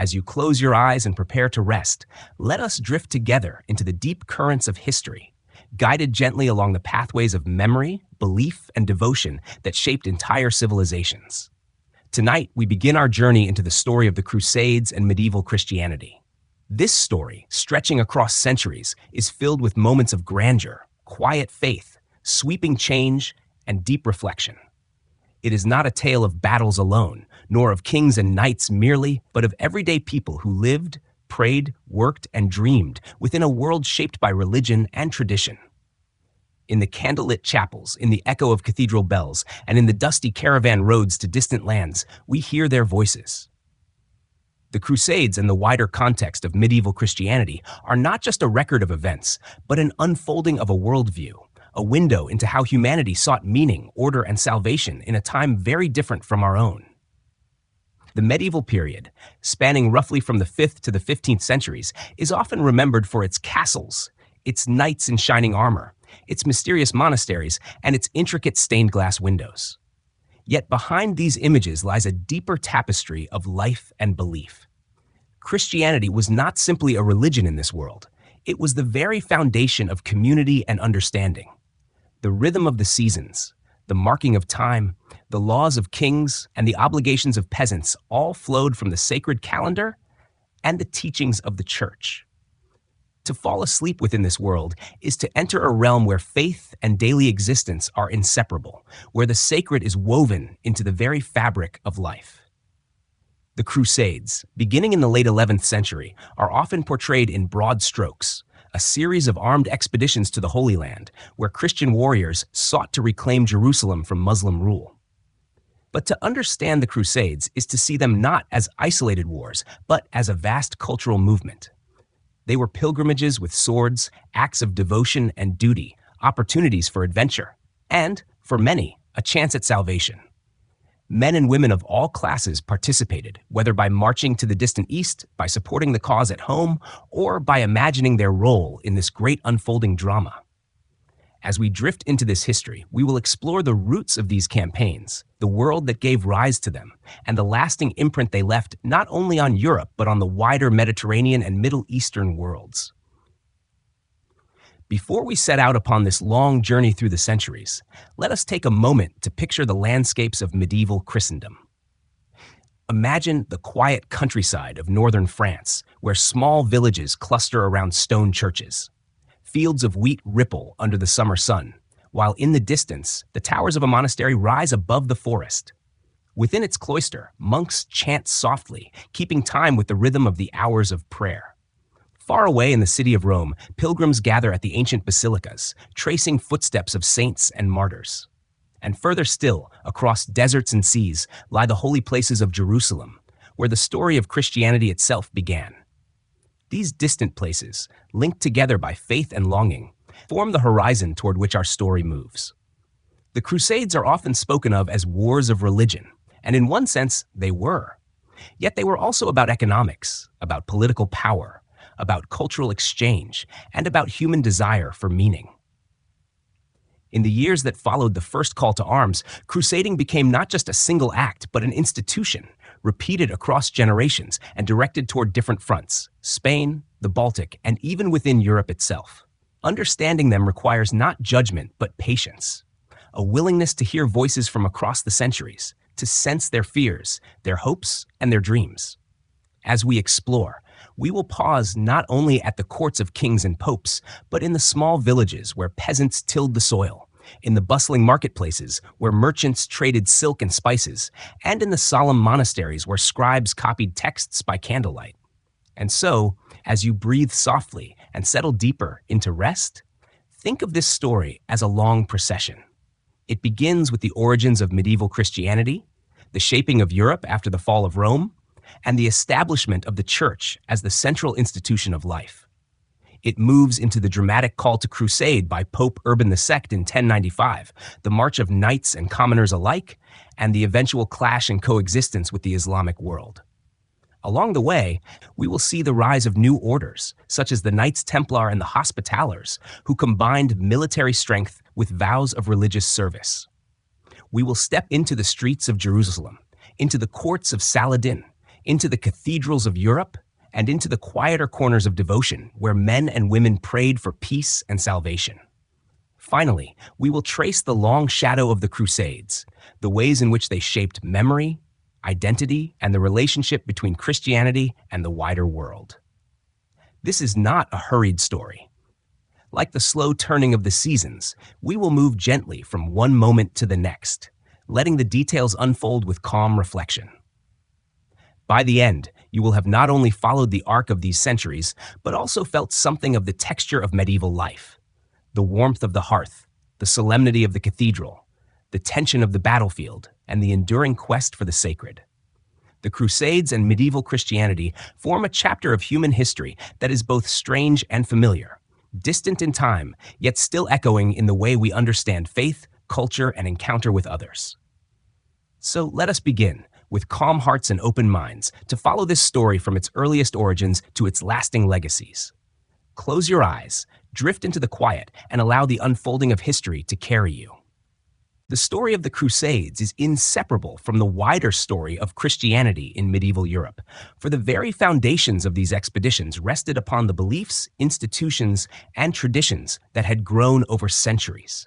as you close your eyes and prepare to rest, let us drift together into the deep currents of history, guided gently along the pathways of memory, belief, and devotion that shaped entire civilizations. Tonight, we begin our journey into the story of the Crusades and medieval Christianity. This story, stretching across centuries, is filled with moments of grandeur, quiet faith, sweeping change, and deep reflection. It is not a tale of battles alone, nor of kings and knights merely, but of everyday people who lived, prayed, worked, and dreamed within a world shaped by religion and tradition. In the candlelit chapels, in the echo of cathedral bells, and in the dusty caravan roads to distant lands, we hear their voices. The Crusades and the wider context of medieval Christianity are not just a record of events, but an unfolding of a worldview, a window into how humanity sought meaning, order, and salvation in a time very different from our own. The medieval period, spanning roughly from the 5th to the 15th centuries, is often remembered for its castles, its knights in shining armor, its mysterious monasteries, and its intricate stained glass windows. Yet behind these images lies a deeper tapestry of life and belief. Christianity was not simply a religion in this world. It was the very foundation of community and understanding. The rhythm of the seasons, the marking of time, the laws of kings, and the obligations of peasants all flowed from the sacred calendar and the teachings of the church. To fall asleep within this world is to enter a realm where faith and daily existence are inseparable, where the sacred is woven into the very fabric of life. The Crusades, beginning in the late 11th century, are often portrayed in broad strokes, a series of armed expeditions to the Holy Land, where Christian warriors sought to reclaim Jerusalem from Muslim rule. But to understand the Crusades is to see them not as isolated wars, but as a vast cultural movement. They were pilgrimages with swords, acts of devotion and duty, opportunities for adventure, and, for many, a chance at salvation. Men and women of all classes participated, whether by marching to the distant east, by supporting the cause at home, or by imagining their role in this great unfolding drama. As we drift into this history, we will explore the roots of these campaigns, the world that gave rise to them, and the lasting imprint they left not only on Europe, but on the wider Mediterranean and Middle Eastern worlds. Before we set out upon this long journey through the centuries, let us take a moment to picture the landscapes of medieval Christendom. Imagine the quiet countryside of northern France, where small villages cluster around stone churches. Fields of wheat ripple under the summer sun, while in the distance, the towers of a monastery rise above the forest. Within its cloister, monks chant softly, keeping time with the rhythm of the hours of prayer. Far away in the city of Rome, pilgrims gather at the ancient basilicas, tracing footsteps of saints and martyrs. And further still, across deserts and seas, lie the holy places of Jerusalem, where the story of Christianity itself began. These distant places, linked together by faith and longing, form the horizon toward which our story moves. The Crusades are often spoken of as wars of religion, and in one sense, they were. Yet they were also about economics, about political power, about cultural exchange, and about human desire for meaning. In the years that followed the first call to arms, crusading became not just a single act, but an institution, repeated across generations and directed toward different fronts: Spain, the Baltic, and even within Europe itself. Understanding them requires not judgment, but patience, a willingness to hear voices from across the centuries, to sense their fears, their hopes, and their dreams. As we explore, we will pause not only at the courts of kings and popes, but in the small villages where peasants tilled the soil, in the bustling marketplaces where merchants traded silk and spices, and in the solemn monasteries where scribes copied texts by candlelight. And so, as you breathe softly and settle deeper into rest, think of this story as a long procession. It begins with the origins of medieval Christianity, the shaping of Europe after the fall of Rome, and the establishment of the Church as the central institution of life. It moves into the dramatic call to crusade by Pope Urban II in 1095, the march of knights and commoners alike, and the eventual clash and coexistence with the Islamic world. Along the way, we will see the rise of new orders, such as the Knights Templar and the Hospitallers, who combined military strength with vows of religious service. We will step into the streets of Jerusalem, into the courts of Saladin, into the cathedrals of Europe, and into the quieter corners of devotion where men and women prayed for peace and salvation. Finally, we will trace the long shadow of the Crusades, the ways in which they shaped memory, identity, and the relationship between Christianity and the wider world. This is not a hurried story. Like the slow turning of the seasons, we will move gently from one moment to the next, letting the details unfold with calm reflection. By the end, you will have not only followed the arc of these centuries, but also felt something of the texture of medieval life. The warmth of the hearth, the solemnity of the cathedral, the tension of the battlefield, and the enduring quest for the sacred. The Crusades and medieval Christianity form a chapter of human history that is both strange and familiar, distant in time, yet still echoing in the way we understand faith, culture, and encounter with others. So let us begin, with calm hearts and open minds, to follow this story from its earliest origins to its lasting legacies. Close your eyes, drift into the quiet, and allow the unfolding of history to carry you. The story of the Crusades is inseparable from the wider story of Christianity in medieval Europe, for the very foundations of these expeditions rested upon the beliefs, institutions, and traditions that had grown over centuries.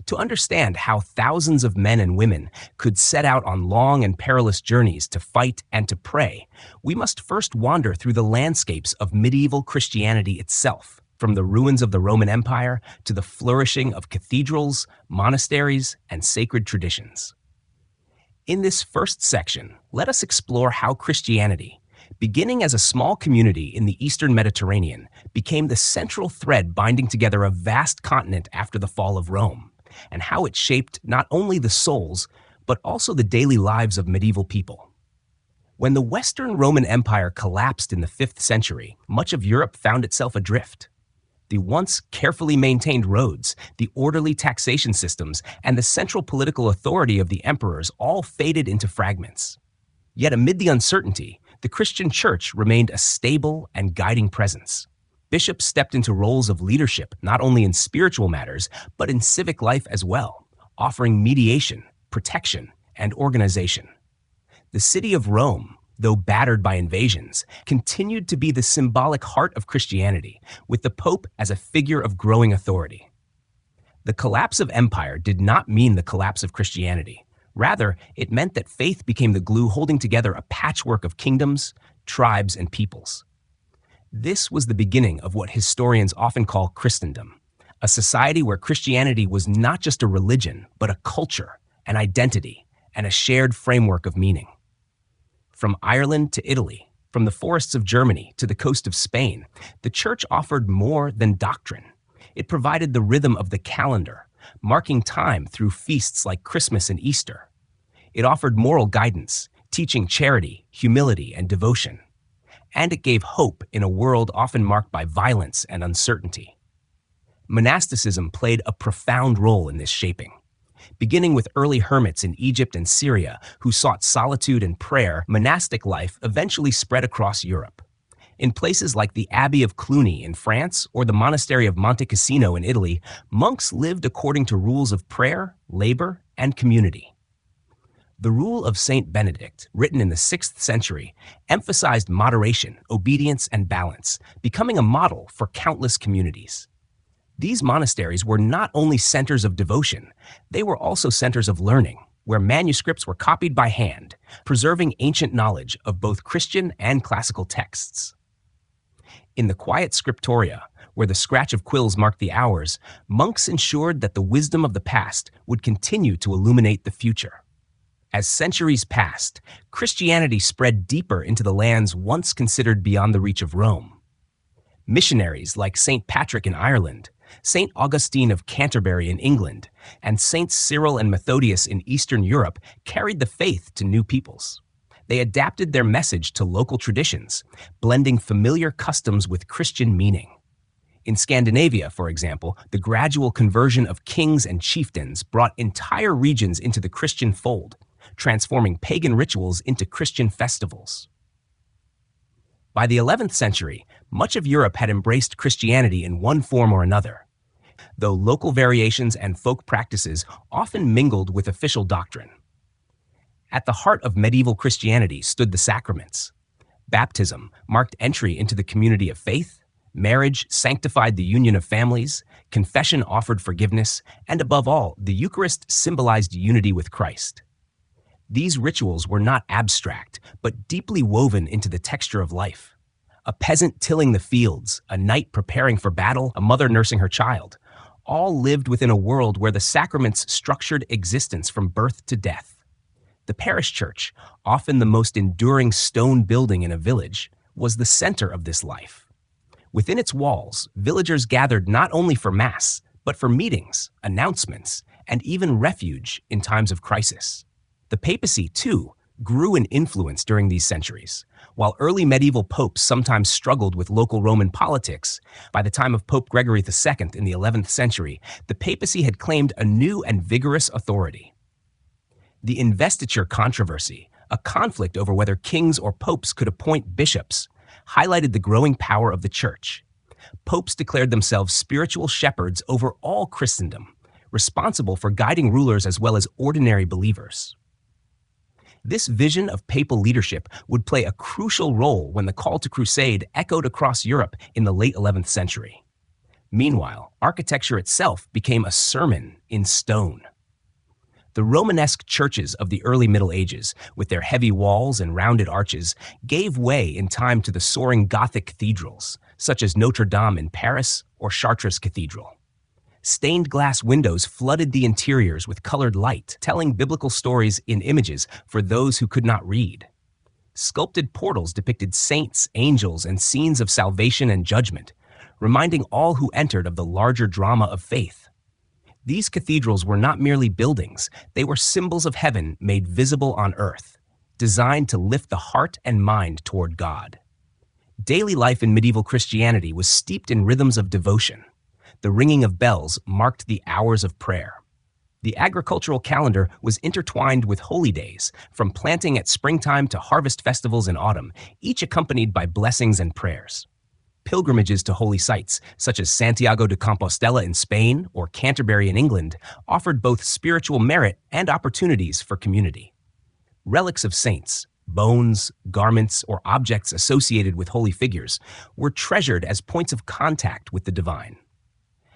To understand how thousands of men and women could set out on long and perilous journeys to fight and to pray, we must first wander through the landscapes of medieval Christianity itself, from the ruins of the Roman Empire to the flourishing of cathedrals, monasteries, and sacred traditions. In this first section, let us explore how Christianity, beginning as a small community in the Eastern Mediterranean, became the central thread binding together a vast continent after the fall of Rome, and how it shaped not only the souls, but also the daily lives of medieval people. When the Western Roman Empire collapsed in the 5th century, much of Europe found itself adrift. The once carefully maintained roads, the orderly taxation systems, and the central political authority of the emperors all faded into fragments. Yet amid the uncertainty, the Christian church remained a stable and guiding presence. Bishops stepped into roles of leadership not only in spiritual matters, but in civic life as well, offering mediation, protection, and organization. The city of Rome, though battered by invasions, continued to be the symbolic heart of Christianity, with the Pope as a figure of growing authority. The collapse of empire did not mean the collapse of Christianity. Rather, it meant that faith became the glue holding together a patchwork of kingdoms, tribes, and peoples. This was the beginning of what historians often call Christendom, a society where Christianity was not just a religion, but a culture, an identity, and a shared framework of meaning. From Ireland to Italy, from the forests of Germany to the coast of Spain, the church offered more than doctrine. It provided the rhythm of the calendar, marking time through feasts like Christmas and Easter. It offered moral guidance, teaching charity, humility, and devotion. And it gave hope in a world often marked by violence and uncertainty. Monasticism played a profound role in this shaping. Beginning with early hermits in Egypt and Syria who sought solitude and prayer, monastic life eventually spread across Europe. In places like the Abbey of Cluny in France or the Monastery of Monte Cassino in Italy, monks lived according to rules of prayer, labor, and community. The Rule of Saint Benedict, written in the 6th century, emphasized moderation, obedience, and balance, becoming a model for countless communities. These monasteries were not only centers of devotion, they were also centers of learning, where manuscripts were copied by hand, preserving ancient knowledge of both Christian and classical texts. In the quiet scriptoria, where the scratch of quills marked the hours, monks ensured that the wisdom of the past would continue to illuminate the future. As centuries passed, Christianity spread deeper into the lands once considered beyond the reach of Rome. Missionaries like St. Patrick in Ireland, St. Augustine of Canterbury in England, and Saints Cyril and Methodius in Eastern Europe carried the faith to new peoples. They adapted their message to local traditions, blending familiar customs with Christian meaning. In Scandinavia, for example, the gradual conversion of kings and chieftains brought entire regions into the Christian fold, transforming pagan rituals into Christian festivals. By the 11th century, much of Europe had embraced Christianity in one form or another, though local variations and folk practices often mingled with official doctrine. At the heart of medieval Christianity stood the sacraments. Baptism marked entry into the community of faith, marriage sanctified the union of families, confession offered forgiveness, and above all, the Eucharist symbolized unity with Christ. These rituals were not abstract, but deeply woven into the texture of life. A peasant tilling the fields, a knight preparing for battle, a mother nursing her child, all lived within a world where the sacraments structured existence from birth to death. The parish church, often the most enduring stone building in a village, was the center of this life. Within its walls, villagers gathered not only for Mass, but for meetings, announcements, and even refuge in times of crisis. The papacy, too, grew in influence during these centuries. While early medieval popes sometimes struggled with local Roman politics, by the time of Pope Gregory II in the 11th century, the papacy had claimed a new and vigorous authority. The investiture controversy, a conflict over whether kings or popes could appoint bishops, highlighted the growing power of the church. Popes declared themselves spiritual shepherds over all Christendom, responsible for guiding rulers as well as ordinary believers. This vision of papal leadership would play a crucial role when the call to crusade echoed across Europe in the late 11th century. Meanwhile, architecture itself became a sermon in stone. The Romanesque churches of the early Middle Ages, with their heavy walls and rounded arches, gave way in time to the soaring Gothic cathedrals, such as Notre Dame in Paris or Chartres Cathedral. Stained glass windows flooded the interiors with colored light, telling biblical stories in images for those who could not read. Sculpted portals depicted saints, angels, and scenes of salvation and judgment, reminding all who entered of the larger drama of faith. These cathedrals were not merely buildings, they were symbols of heaven made visible on earth, designed to lift the heart and mind toward God. Daily life in medieval Christianity was steeped in rhythms of devotion. The ringing of bells marked the hours of prayer. The agricultural calendar was intertwined with holy days, from planting at springtime to harvest festivals in autumn, each accompanied by blessings and prayers. Pilgrimages to holy sites, such as Santiago de Compostela in Spain or Canterbury in England, offered both spiritual merit and opportunities for community. Relics of saints, bones, garments, or objects associated with holy figures, were treasured as points of contact with the divine.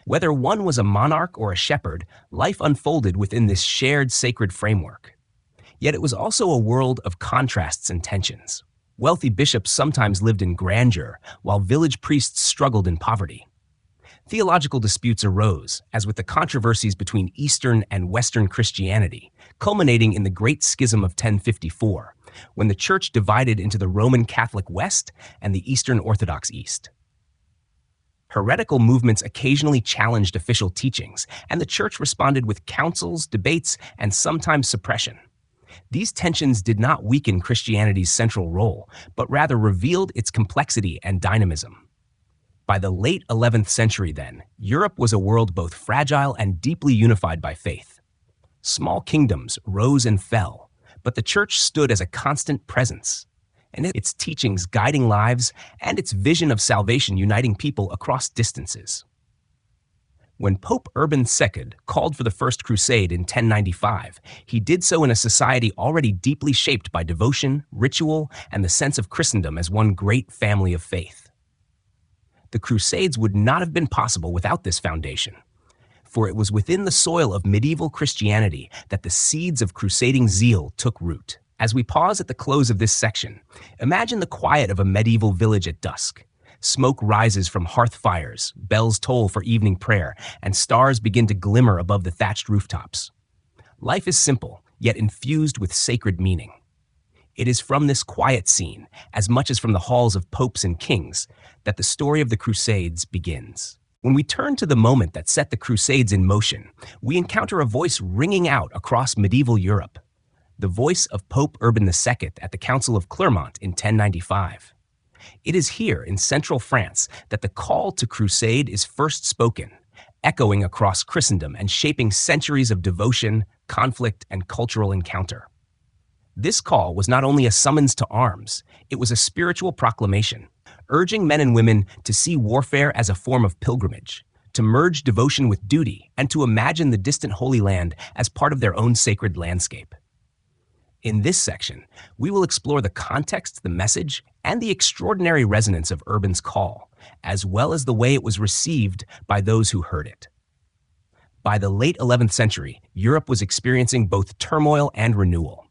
Whether one was a monarch or a shepherd, life unfolded within this shared sacred framework. Yet it was also a world of contrasts and tensions. Wealthy bishops sometimes lived in grandeur, while village priests struggled in poverty. Theological disputes arose, as with the controversies between Eastern and Western Christianity, culminating in the Great Schism of 1054, when the Church divided into the Roman Catholic West and the Eastern Orthodox East. Heretical movements occasionally challenged official teachings, and the Church responded with councils, debates, and sometimes suppression. These tensions did not weaken Christianity's central role, but rather revealed its complexity and dynamism. By the late 11th century, then, Europe was a world both fragile and deeply unified by faith. Small kingdoms rose and fell, but the Church stood as a constant presence, and its teachings guiding lives and its vision of salvation uniting people across distances. When Pope Urban II called for the First Crusade in 1095, he did so in a society already deeply shaped by devotion, ritual, and the sense of Christendom as one great family of faith. The Crusades would not have been possible without this foundation, for it was within the soil of medieval Christianity that the seeds of crusading zeal took root. As we pause at the close of this section, imagine the quiet of a medieval village at dusk. Smoke rises from hearth fires, bells toll for evening prayer, and stars begin to glimmer above the thatched rooftops. Life is simple, yet infused with sacred meaning. It is from this quiet scene, as much as from the halls of popes and kings, that the story of the Crusades begins. When we turn to the moment that set the Crusades in motion, we encounter a voice ringing out across medieval Europe. The voice of Pope Urban II at the Council of Clermont in 1095. It is here in central France that the call to crusade is first spoken, echoing across Christendom and shaping centuries of devotion, conflict, and cultural encounter. This call was not only a summons to arms, it was a spiritual proclamation, urging men and women to see warfare as a form of pilgrimage, to merge devotion with duty, and to imagine the distant Holy Land as part of their own sacred landscape. In this section, we will explore the context, the message, and the extraordinary resonance of Urban's call, as well as the way it was received by those who heard it. By the late 11th century, Europe was experiencing both turmoil and renewal.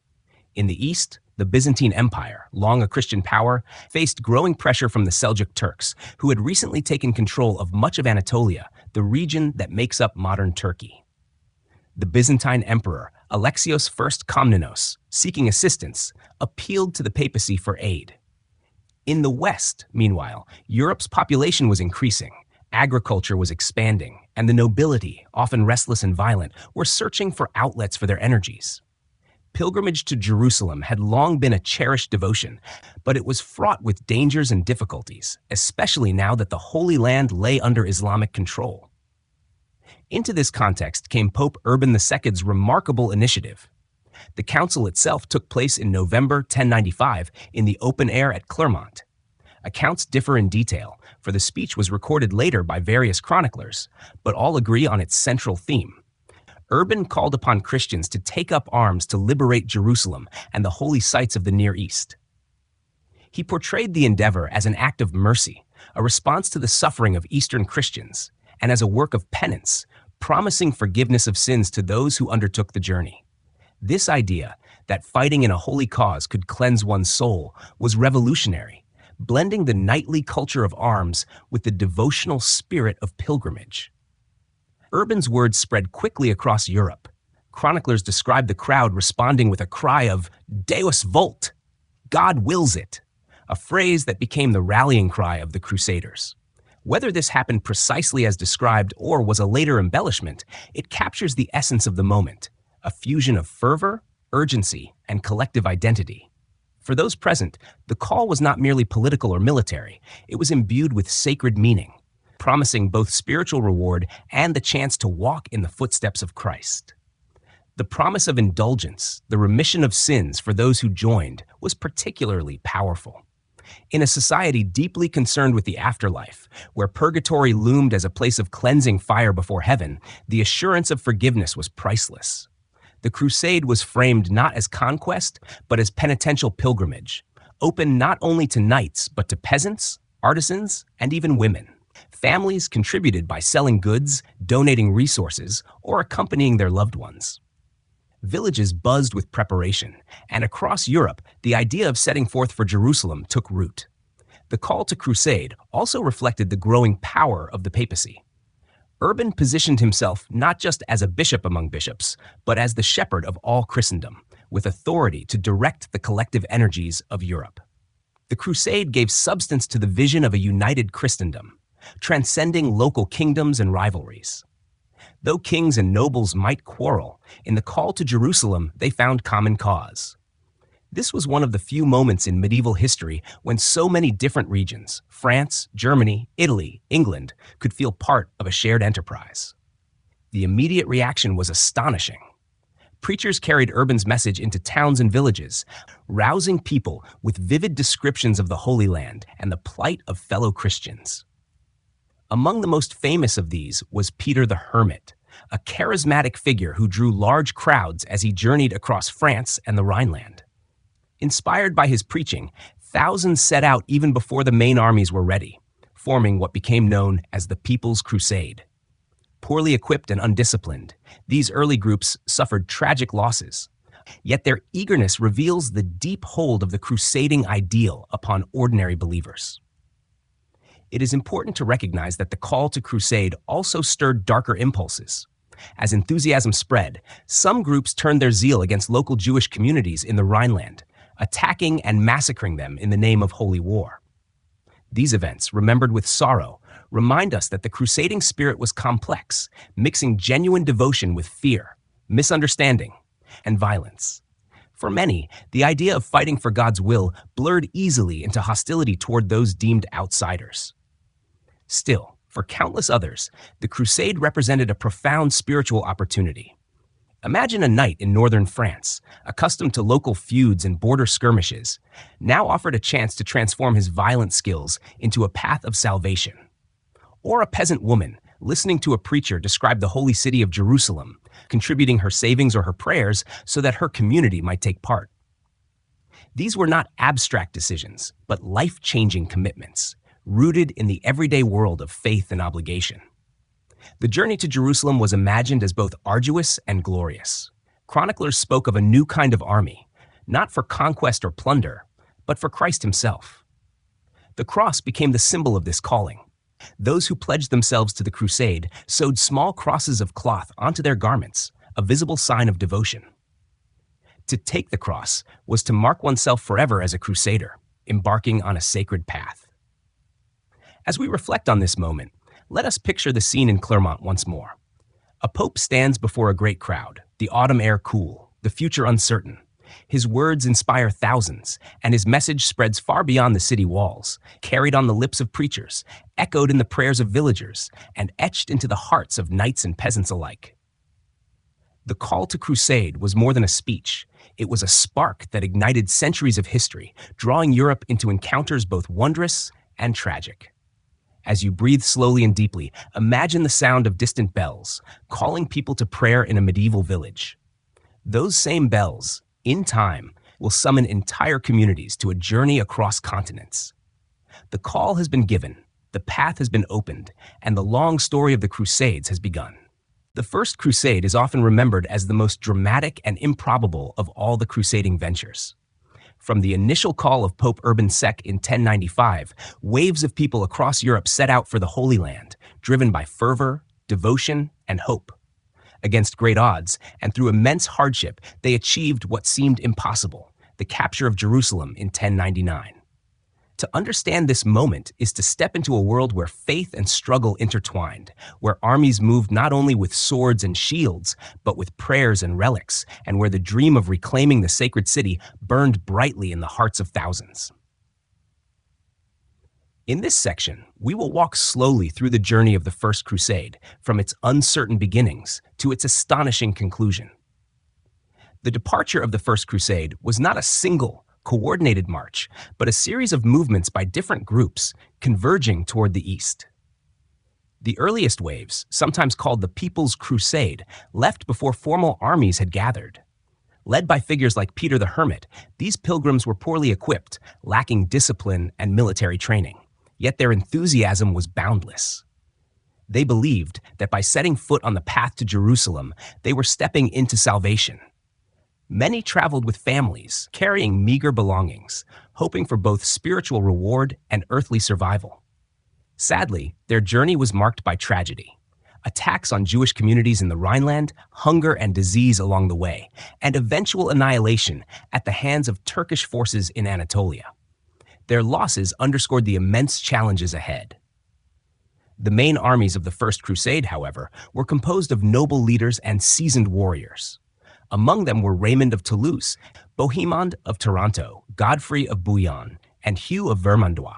In the East, the Byzantine Empire, long a Christian power, faced growing pressure from the Seljuk Turks, who had recently taken control of much of Anatolia, the region that makes up modern Turkey. The Byzantine Emperor, Alexios I Komnenos, seeking assistance, appealed to the papacy for aid. In the West, meanwhile, Europe's population was increasing, agriculture was expanding, and the nobility, often restless and violent, were searching for outlets for their energies. Pilgrimage to Jerusalem had long been a cherished devotion, but it was fraught with dangers and difficulties, especially now that the Holy Land lay under Islamic control. Into this context came Pope Urban II's remarkable initiative. The council itself took place in November 1095 in the open air at Clermont. Accounts differ in detail, for the speech was recorded later by various chroniclers, but all agree on its central theme. Urban called upon Christians to take up arms to liberate Jerusalem and the holy sites of the Near East. He portrayed the endeavor as an act of mercy, a response to the suffering of Eastern Christians, and as a work of penance, promising forgiveness of sins to those who undertook the journey. This idea, that fighting in a holy cause could cleanse one's soul, was revolutionary, blending the knightly culture of arms with the devotional spirit of pilgrimage. Urban's words spread quickly across Europe. Chroniclers describe the crowd responding with a cry of Deus vult, God wills it, a phrase that became the rallying cry of the Crusaders. Whether this happened precisely as described or was a later embellishment, it captures the essence of the moment, a fusion of fervor, urgency, and collective identity. For those present, the call was not merely political or military, it was imbued with sacred meaning, promising both spiritual reward and the chance to walk in the footsteps of Christ. The promise of indulgence, the remission of sins for those who joined, was particularly powerful. In a society deeply concerned with the afterlife, where purgatory loomed as a place of cleansing fire before heaven, the assurance of forgiveness was priceless. The crusade was framed not as conquest, but as penitential pilgrimage, open not only to knights, but to peasants, artisans, and even women. Families contributed by selling goods, donating resources, or accompanying their loved ones. Villages buzzed with preparation, and across Europe, the idea of setting forth for Jerusalem took root. The call to crusade also reflected the growing power of the papacy. Urban positioned himself not just as a bishop among bishops, but as the shepherd of all Christendom, with authority to direct the collective energies of Europe. The crusade gave substance to the vision of a united Christendom, transcending local kingdoms and rivalries. Though kings and nobles might quarrel, in the call to Jerusalem they found common cause. This was one of the few moments in medieval history when so many different regions, France, Germany, Italy, England, could feel part of a shared enterprise. The immediate reaction was astonishing. Preachers carried Urban's message into towns and villages, rousing people with vivid descriptions of the Holy Land and the plight of fellow Christians. Among the most famous of these was Peter the Hermit, a charismatic figure who drew large crowds as he journeyed across France and the Rhineland. Inspired by his preaching, thousands set out even before the main armies were ready, forming what became known as the People's Crusade. Poorly equipped and undisciplined, these early groups suffered tragic losses. Yet their eagerness reveals the deep hold of the crusading ideal upon ordinary believers. It is important to recognize that the call to crusade also stirred darker impulses. As enthusiasm spread, some groups turned their zeal against local Jewish communities in the Rhineland, attacking and massacring them in the name of holy war. These events, remembered with sorrow, remind us that the crusading spirit was complex, mixing genuine devotion with fear, misunderstanding, and violence. For many, the idea of fighting for God's will blurred easily into hostility toward those deemed outsiders. Still, for countless others, the crusade represented a profound spiritual opportunity. Imagine a knight in northern France, accustomed to local feuds and border skirmishes, now offered a chance to transform his violent skills into a path of salvation. Or a peasant woman, listening to a preacher describe the holy city of Jerusalem, contributing her savings or her prayers so that her community might take part. These were not abstract decisions, but life-changing commitments, rooted in the everyday world of faith and obligation. The journey to Jerusalem was imagined as both arduous and glorious. Chroniclers spoke of a new kind of army, not for conquest or plunder, but for Christ himself. The cross became the symbol of this calling. Those who pledged themselves to the crusade sewed small crosses of cloth onto their garments, a visible sign of devotion. To take the cross was to mark oneself forever as a crusader, embarking on a sacred path. As we reflect on this moment, let us picture the scene in Clermont once more. A pope stands before a great crowd, the autumn air cool, the future uncertain. His words inspire thousands, and his message spreads far beyond the city walls, carried on the lips of preachers, echoed in the prayers of villagers, and etched into the hearts of knights and peasants alike. The call to crusade was more than a speech. It was a spark that ignited centuries of history, drawing Europe into encounters both wondrous and tragic. As you breathe slowly and deeply, imagine the sound of distant bells, calling people to prayer in a medieval village. Those same bells, in time, will summon entire communities to a journey across continents. The call has been given, the path has been opened, and the long story of the Crusades has begun. The First Crusade is often remembered as the most dramatic and improbable of all the crusading ventures. From the initial call of Pope Urban VI in 1095, waves of people across Europe set out for the Holy Land, driven by fervor, devotion, and hope. Against great odds, and through immense hardship, they achieved what seemed impossible, the capture of Jerusalem in 1099. To understand this moment is to step into a world where faith and struggle intertwined, where armies moved not only with swords and shields, but with prayers and relics, and where the dream of reclaiming the sacred city burned brightly in the hearts of thousands. In this section, we will walk slowly through the journey of the First Crusade, from its uncertain beginnings to its astonishing conclusion. The departure of the First Crusade was not a single, coordinated march, but a series of movements by different groups converging toward the east. The earliest waves, sometimes called the People's Crusade, left before formal armies had gathered. Led by figures like Peter the Hermit, these pilgrims were poorly equipped, lacking discipline and military training, yet their enthusiasm was boundless. They believed that by setting foot on the path to Jerusalem, they were stepping into salvation. Many traveled with families, carrying meager belongings, hoping for both spiritual reward and earthly survival. Sadly, their journey was marked by tragedy. Attacks on Jewish communities in the Rhineland, hunger and disease along the way, and eventual annihilation at the hands of Turkish forces in Anatolia. Their losses underscored the immense challenges ahead. The main armies of the First Crusade, however, were composed of noble leaders and seasoned warriors. Among them were Raymond of Toulouse, Bohemond of Taranto, Godfrey of Bouillon, and Hugh of Vermandois.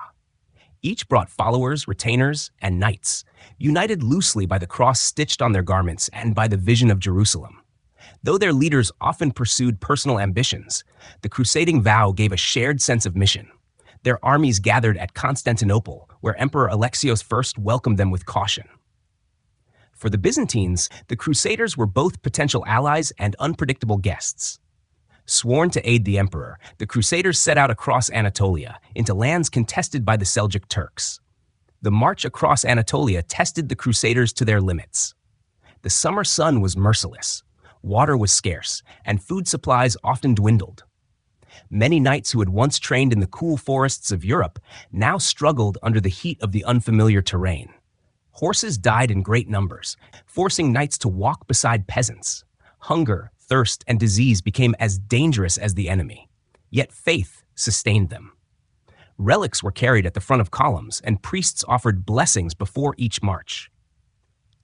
Each brought followers, retainers, and knights, united loosely by the cross stitched on their garments and by the vision of Jerusalem. Though their leaders often pursued personal ambitions, the crusading vow gave a shared sense of mission. Their armies gathered at Constantinople, where Emperor Alexios I welcomed them with caution. For the Byzantines, the Crusaders were both potential allies and unpredictable guests. Sworn to aid the emperor, the Crusaders set out across Anatolia, into lands contested by the Seljuk Turks. The march across Anatolia tested the Crusaders to their limits. The summer sun was merciless, water was scarce, and food supplies often dwindled. Many knights who had once trained in the cool forests of Europe now struggled under the heat of the unfamiliar terrain. Horses died in great numbers, forcing knights to walk beside peasants. Hunger, thirst, and disease became as dangerous as the enemy. Yet faith sustained them. Relics were carried at the front of columns, and priests offered blessings before each march.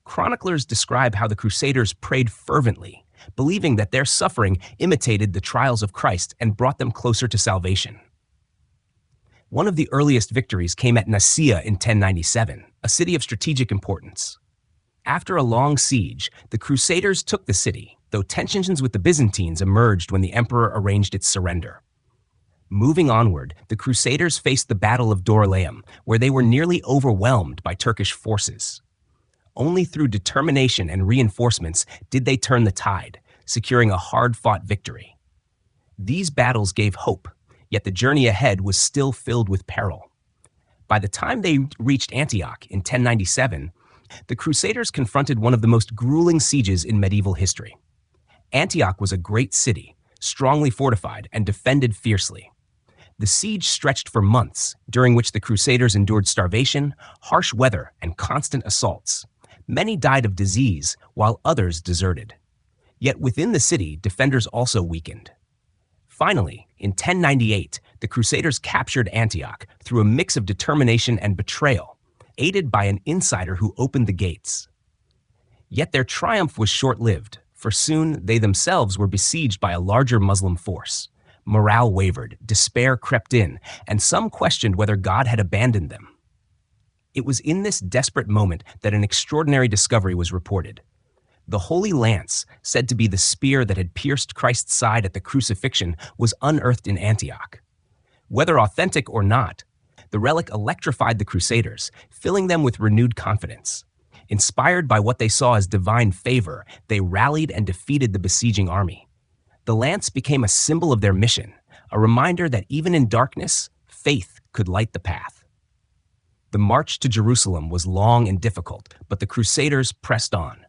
Chroniclers describe how the Crusaders prayed fervently, believing that their suffering imitated the trials of Christ and brought them closer to salvation. One of the earliest victories came at Nicaea in 1097, a city of strategic importance. After a long siege, the Crusaders took the city, though tensions with the Byzantines emerged when the emperor arranged its surrender. Moving onward, the Crusaders faced the Battle of Dorylaeum, where they were nearly overwhelmed by Turkish forces. Only through determination and reinforcements did they turn the tide, securing a hard-fought victory. These battles gave hope, yet the journey ahead was still filled with peril. By the time they reached Antioch in 1097, the Crusaders confronted one of the most grueling sieges in medieval history. Antioch was a great city, strongly fortified and defended fiercely. The siege stretched for months, during which the Crusaders endured starvation, harsh weather, and constant assaults. Many died of disease, while others deserted. Yet within the city, defenders also weakened. Finally, in 1098, the Crusaders captured Antioch through a mix of determination and betrayal, aided by an insider who opened the gates. Yet their triumph was short-lived, for soon they themselves were besieged by a larger Muslim force. Morale wavered, despair crept in, and some questioned whether God had abandoned them. It was in this desperate moment that an extraordinary discovery was reported. The Holy Lance, said to be the spear that had pierced Christ's side at the crucifixion, was unearthed in Antioch. Whether authentic or not, the relic electrified the Crusaders, filling them with renewed confidence. Inspired by what they saw as divine favor, they rallied and defeated the besieging army. The lance became a symbol of their mission, a reminder that even in darkness, faith could light the path. The march to Jerusalem was long and difficult, but the Crusaders pressed on.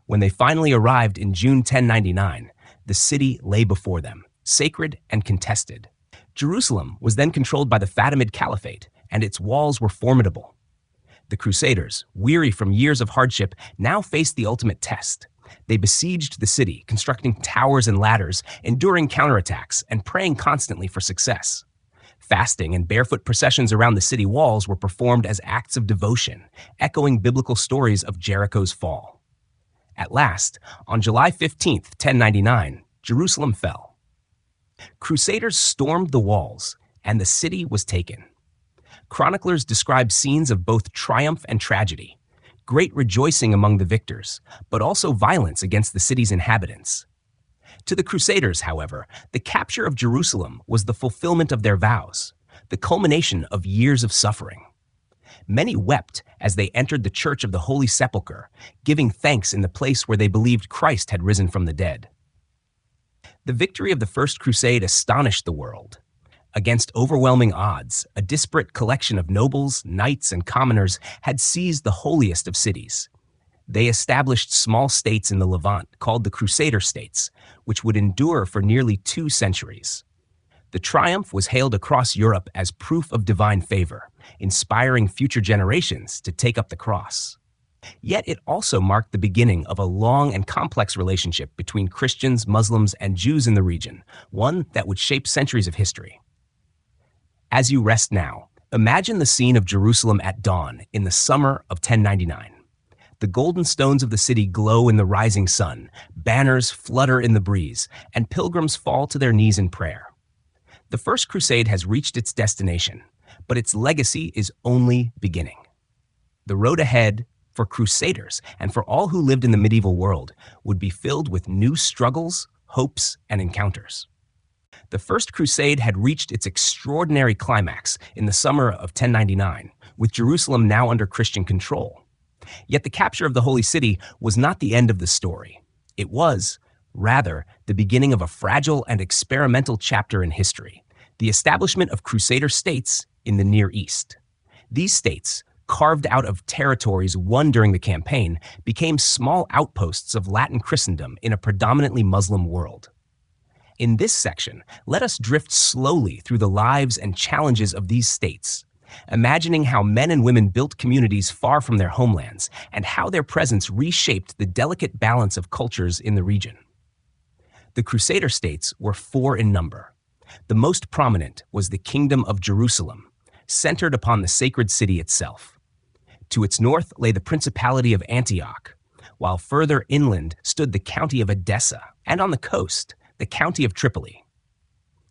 When they finally arrived in June 1099, the city lay before them, sacred and contested. Jerusalem was then controlled by the Fatimid Caliphate, and its walls were formidable. The Crusaders, weary from years of hardship, now faced the ultimate test. They besieged the city, constructing towers and ladders, enduring counterattacks, and praying constantly for success. Fasting and barefoot processions around the city walls were performed as acts of devotion, echoing biblical stories of Jericho's fall. At last, on July 15, 1099, Jerusalem fell. Crusaders stormed the walls, and the city was taken. Chroniclers describe scenes of both triumph and tragedy, great rejoicing among the victors, but also violence against the city's inhabitants. To the Crusaders, however, the capture of Jerusalem was the fulfillment of their vows, the culmination of years of suffering. Many wept as they entered the Church of the Holy Sepulchre, giving thanks in the place where they believed Christ had risen from the dead. The victory of the First Crusade astonished the world. Against overwhelming odds, a disparate collection of nobles, knights, and commoners had seized the holiest of cities. They established small states in the Levant called the Crusader states, which would endure for nearly 2 centuries. The triumph was hailed across Europe as proof of divine favor, inspiring future generations to take up the cross. Yet it also marked the beginning of a long and complex relationship between Christians, Muslims, and Jews in the region, one that would shape centuries of history. As you rest now, imagine the scene of Jerusalem at dawn in the summer of 1099. The golden stones of the city glow in the rising sun, banners flutter in the breeze, and pilgrims fall to their knees in prayer. The First Crusade has reached its destination, but its legacy is only beginning. The road ahead, for Crusaders and for all who lived in the medieval world, would be filled with new struggles, hopes, and encounters. The First Crusade had reached its extraordinary climax in the summer of 1099, with Jerusalem now under Christian control. Yet the capture of the Holy City was not the end of the story. It was, rather, the beginning of a fragile and experimental chapter in history, the establishment of Crusader states in the Near East. These states, carved out of territories won during the campaign, became small outposts of Latin Christendom in a predominantly Muslim world. In this section, let us drift slowly through the lives and challenges of these states, imagining how men and women built communities far from their homelands and how their presence reshaped the delicate balance of cultures in the region. The Crusader states were 4 in number. The most prominent was the Kingdom of Jerusalem, centered upon the sacred city itself. To its north lay the Principality of Antioch, while further inland stood the county of Edessa, and on the coast, the county of Tripoli.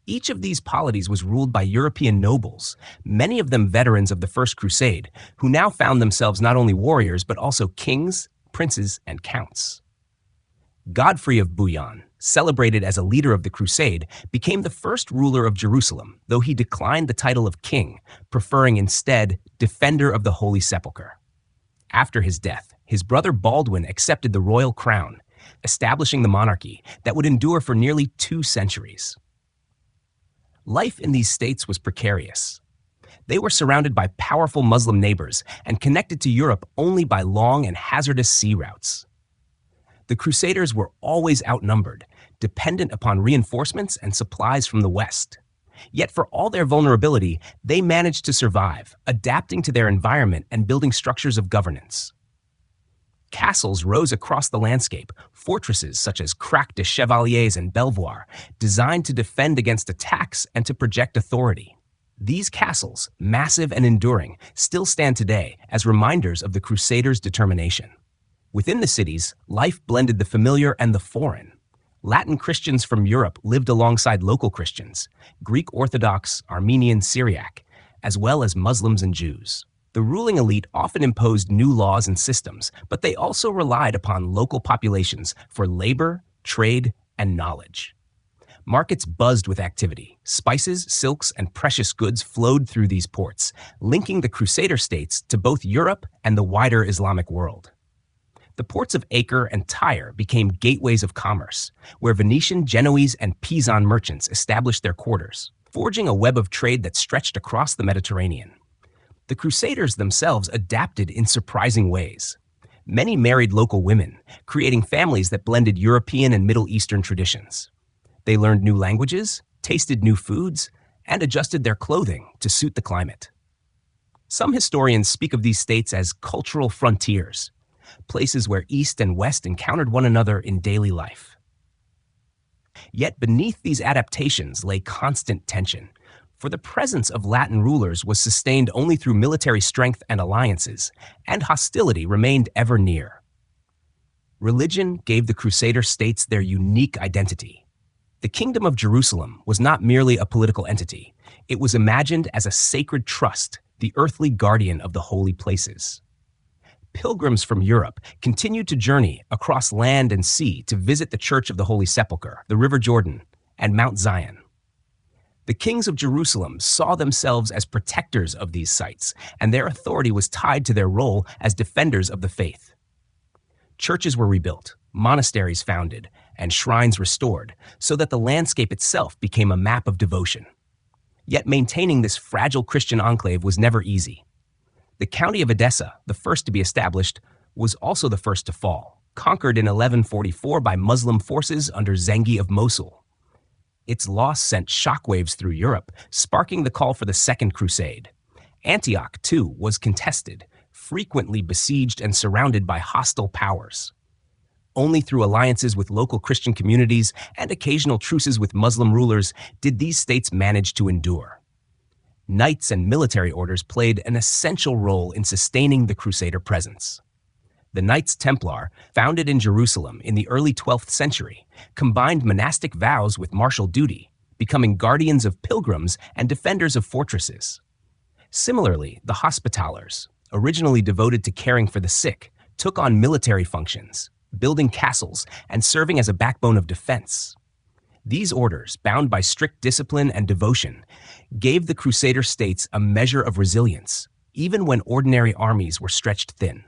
Each of these polities was ruled by European nobles, many of them veterans of the First Crusade, who now found themselves not only warriors but also kings, princes, and counts. Godfrey of Bouillon, celebrated as a leader of the Crusade, became the first ruler of Jerusalem, though he declined the title of king, preferring instead defender of the Holy Sepulchre. After his death, his brother Baldwin accepted the royal crown, establishing the monarchy that would endure for nearly 2 centuries. Life in these states was precarious. They were surrounded by powerful Muslim neighbors and connected to Europe only by long and hazardous sea routes. The Crusaders were always outnumbered, dependent upon reinforcements and supplies from the West. Yet for all their vulnerability, they managed to survive, adapting to their environment and building structures of governance. Castles rose across the landscape, fortresses such as Crac de Chevaliers and Belvoir, designed to defend against attacks and to project authority. These castles, massive and enduring, still stand today as reminders of the Crusaders' determination. Within the cities, life blended the familiar and the foreign. Latin Christians from Europe lived alongside local Christians, Greek Orthodox, Armenian, Syriac, as well as Muslims and Jews. The ruling elite often imposed new laws and systems, but they also relied upon local populations for labor, trade, and knowledge. Markets buzzed with activity. Spices, silks, and precious goods flowed through these ports, linking the Crusader states to both Europe and the wider Islamic world. The ports of Acre and Tyre became gateways of commerce, where Venetian, Genoese, and Pisan merchants established their quarters, forging a web of trade that stretched across the Mediterranean. The Crusaders themselves adapted in surprising ways. Many married local women, creating families that blended European and Middle Eastern traditions. They learned new languages, tasted new foods, and adjusted their clothing to suit the climate. Some historians speak of these states as cultural frontiers, places where East and West encountered one another in daily life. Yet beneath these adaptations lay constant tension, for the presence of Latin rulers was sustained only through military strength and alliances, and hostility remained ever near. Religion gave the Crusader states their unique identity. The Kingdom of Jerusalem was not merely a political entity. It was imagined as a sacred trust, the earthly guardian of the holy places. Pilgrims from Europe continued to journey across land and sea to visit the Church of the Holy Sepulchre, the River Jordan, and Mount Zion. The kings of Jerusalem saw themselves as protectors of these sites, and their authority was tied to their role as defenders of the faith. Churches were rebuilt, monasteries founded, and shrines restored, so that the landscape itself became a map of devotion. Yet maintaining this fragile Christian enclave was never easy. The county of Edessa, the first to be established, was also the first to fall, conquered in 1144 by Muslim forces under Zengi of Mosul. Its loss sent shockwaves through Europe, sparking the call for the Second Crusade. Antioch, too, was contested, frequently besieged and surrounded by hostile powers. Only through alliances with local Christian communities and occasional truces with Muslim rulers did these states manage to endure. Knights and military orders played an essential role in sustaining the Crusader presence. The Knights Templar, founded in Jerusalem in the early 12th century, combined monastic vows with martial duty, becoming guardians of pilgrims and defenders of fortresses. Similarly, the Hospitallers, originally devoted to caring for the sick, took on military functions, building castles and serving as a backbone of defense. These orders, bound by strict discipline and devotion, gave the Crusader states a measure of resilience, even when ordinary armies were stretched thin.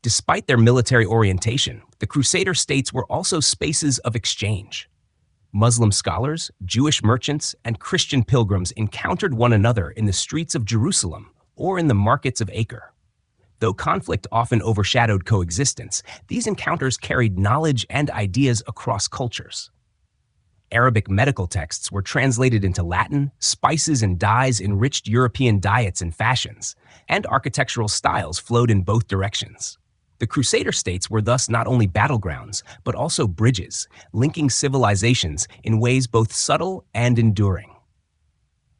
Despite their military orientation, the Crusader states were also spaces of exchange. Muslim scholars, Jewish merchants, and Christian pilgrims encountered one another in the streets of Jerusalem or in the markets of Acre. Though conflict often overshadowed coexistence, these encounters carried knowledge and ideas across cultures. Arabic medical texts were translated into Latin, spices and dyes enriched European diets and fashions, and architectural styles flowed in both directions. The Crusader states were thus not only battlegrounds, but also bridges, linking civilizations in ways both subtle and enduring.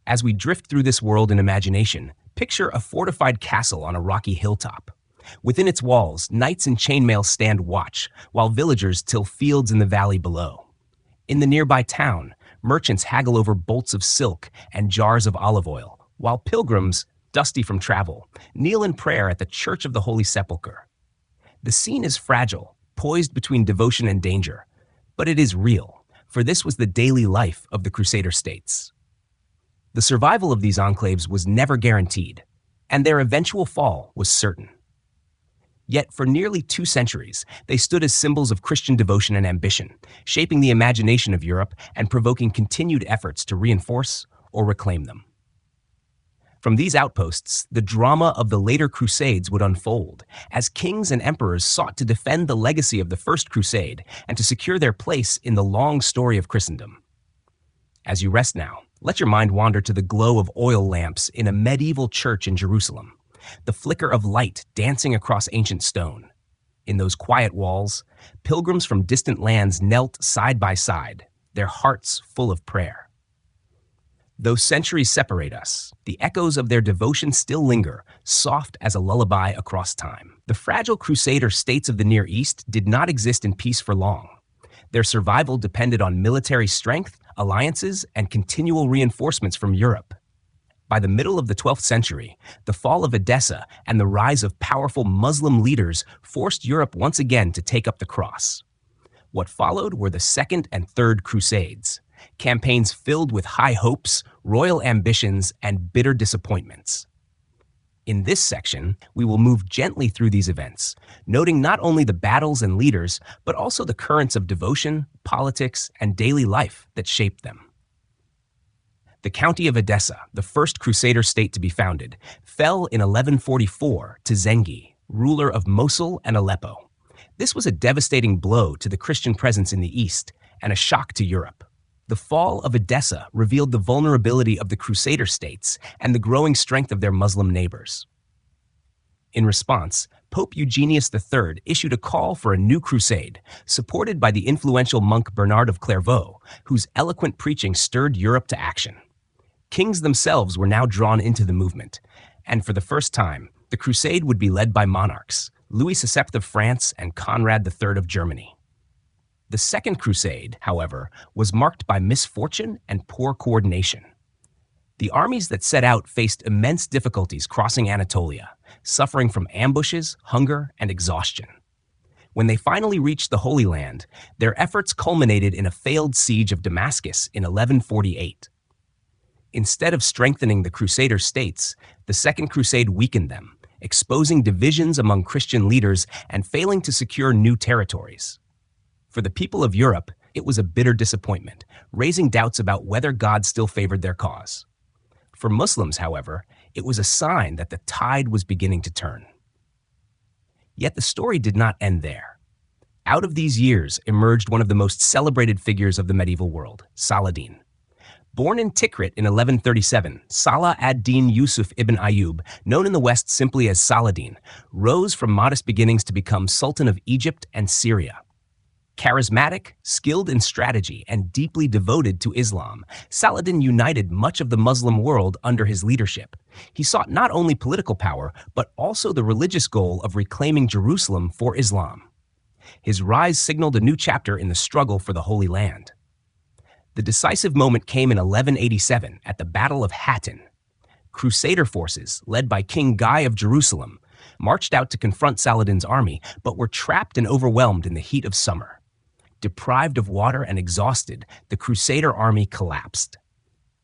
As we drift through this world in imagination, picture a fortified castle on a rocky hilltop. Within its walls, knights in chainmail stand watch, while villagers till fields in the valley below. In the nearby town, merchants haggle over bolts of silk and jars of olive oil, while pilgrims, dusty from travel, kneel in prayer at the Church of the Holy Sepulchre. The scene is fragile, poised between devotion and danger, but it is real, for this was the daily life of the Crusader states. The survival of these enclaves was never guaranteed, and their eventual fall was certain. Yet for nearly 2 centuries, they stood as symbols of Christian devotion and ambition, shaping the imagination of Europe and provoking continued efforts to reinforce or reclaim them. From these outposts, the drama of the later Crusades would unfold, as kings and emperors sought to defend the legacy of the First Crusade and to secure their place in the long story of Christendom. As you rest now, let your mind wander to the glow of oil lamps in a medieval church in Jerusalem, the flicker of light dancing across ancient stone. In those quiet walls, pilgrims from distant lands knelt side by side, their hearts full of prayer. Though centuries separate us, the echoes of their devotion still linger, soft as a lullaby across time. The fragile Crusader states of the Near East did not exist in peace for long. Their survival depended on military strength, alliances, and continual reinforcements from Europe. By the middle of the 12th century, the fall of Edessa and the rise of powerful Muslim leaders forced Europe once again to take up the cross. What followed were the Second and Third Crusades, campaigns filled with high hopes, royal ambitions, and bitter disappointments. In this section, we will move gently through these events, noting not only the battles and leaders, but also the currents of devotion, politics, and daily life that shaped them. The county of Edessa, the first Crusader state to be founded, fell in 1144 to Zengi, ruler of Mosul and Aleppo. This was a devastating blow to the Christian presence in the East and a shock to Europe. The fall of Edessa revealed the vulnerability of the Crusader states and the growing strength of their Muslim neighbors. In response, Pope Eugenius III issued a call for a new crusade, supported by the influential monk Bernard of Clairvaux, whose eloquent preaching stirred Europe to action. Kings themselves were now drawn into the movement, and for the first time, the crusade would be led by monarchs, Louis VI of France and Conrad III of Germany. The Second Crusade, however, was marked by misfortune and poor coordination. The armies that set out faced immense difficulties crossing Anatolia, suffering from ambushes, hunger, and exhaustion. When they finally reached the Holy Land, their efforts culminated in a failed siege of Damascus in 1148. Instead of strengthening the Crusader states, the Second Crusade weakened them, exposing divisions among Christian leaders and failing to secure new territories. For the people of Europe, it was a bitter disappointment, raising doubts about whether God still favored their cause. For Muslims, however, it was a sign that the tide was beginning to turn. Yet the story did not end there. Out of these years emerged one of the most celebrated figures of the medieval world, Saladin. Born in Tikrit in 1137, Salah ad-Din Yusuf ibn Ayyub, known in the West simply as Saladin, rose from modest beginnings to become Sultan of Egypt and Syria. Charismatic, skilled in strategy, and deeply devoted to Islam, Saladin united much of the Muslim world under his leadership. He sought not only political power, but also the religious goal of reclaiming Jerusalem for Islam. His rise signaled a new chapter in the struggle for the Holy Land. The decisive moment came in 1187 at the Battle of Hattin. Crusader forces, led by King Guy of Jerusalem, marched out to confront Saladin's army, but were trapped and overwhelmed in the heat of summer. Deprived of water and exhausted, the Crusader army collapsed.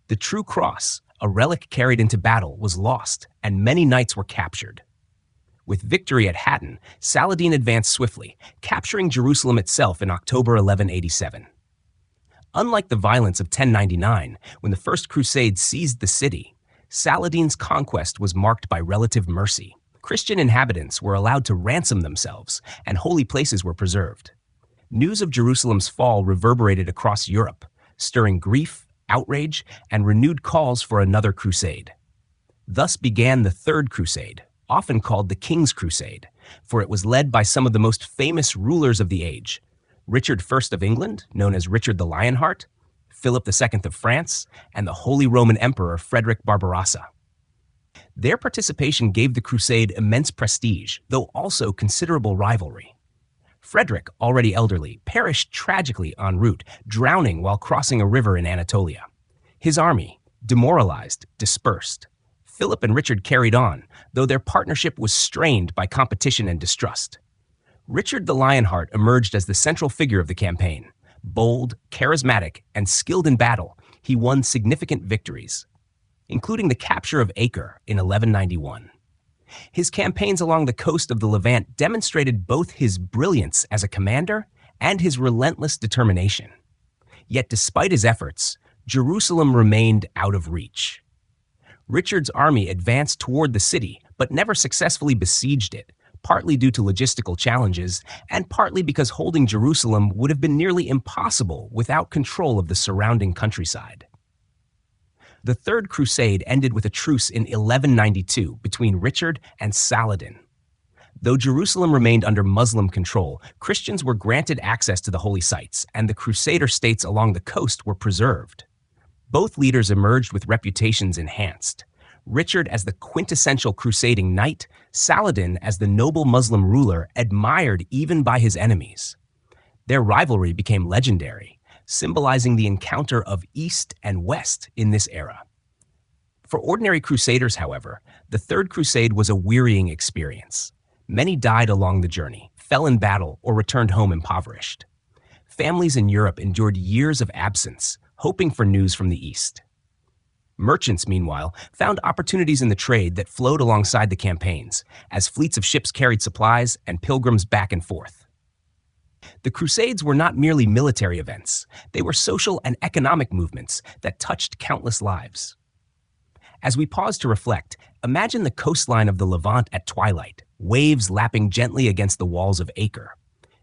The true cross, a relic carried into battle, was lost, and many knights were captured. With victory at Hattin, Saladin advanced swiftly, capturing Jerusalem itself in October 1187. Unlike the violence of 1099, when the First Crusade seized the city, Saladin's conquest was marked by relative mercy. Christian inhabitants were allowed to ransom themselves, and holy places were preserved. News of Jerusalem's fall reverberated across Europe, stirring grief, outrage, and renewed calls for another crusade. Thus began the Third Crusade, often called the King's Crusade, for it was led by some of the most famous rulers of the age: Richard I of England, known as Richard the Lionheart, Philip II of France, and the Holy Roman Emperor Frederick Barbarossa. Their participation gave the crusade immense prestige, though also considerable rivalry. Frederick, already elderly, perished tragically en route, drowning while crossing a river in Anatolia. His army, demoralized, dispersed. Philip and Richard carried on, though their partnership was strained by competition and distrust. Richard the Lionheart emerged as the central figure of the campaign. Bold, charismatic, and skilled in battle, he won significant victories, including the capture of Acre in 1191. His campaigns along the coast of the Levant demonstrated both his brilliance as a commander and his relentless determination. Yet despite his efforts, Jerusalem remained out of reach. Richard's army advanced toward the city, but never successfully besieged it, partly due to logistical challenges, and partly because holding Jerusalem would have been nearly impossible without control of the surrounding countryside. The Third Crusade ended with a truce in 1192 between Richard and Saladin. Though Jerusalem remained under Muslim control, Christians were granted access to the holy sites, and the Crusader states along the coast were preserved. Both leaders emerged with reputations enhanced. Richard as the quintessential crusading knight, Saladin as the noble Muslim ruler admired even by his enemies. Their rivalry became legendary, symbolizing the encounter of East and West in this era. For ordinary crusaders, however, the Third Crusade was a wearying experience. Many died along the journey, fell in battle, or returned home impoverished. Families in Europe endured years of absence, hoping for news from the East. Merchants, meanwhile, found opportunities in the trade that flowed alongside the campaigns, as fleets of ships carried supplies and pilgrims back and forth. The Crusades were not merely military events, they were social and economic movements that touched countless lives. As we pause to reflect, imagine the coastline of the Levant at twilight, waves lapping gently against the walls of Acre.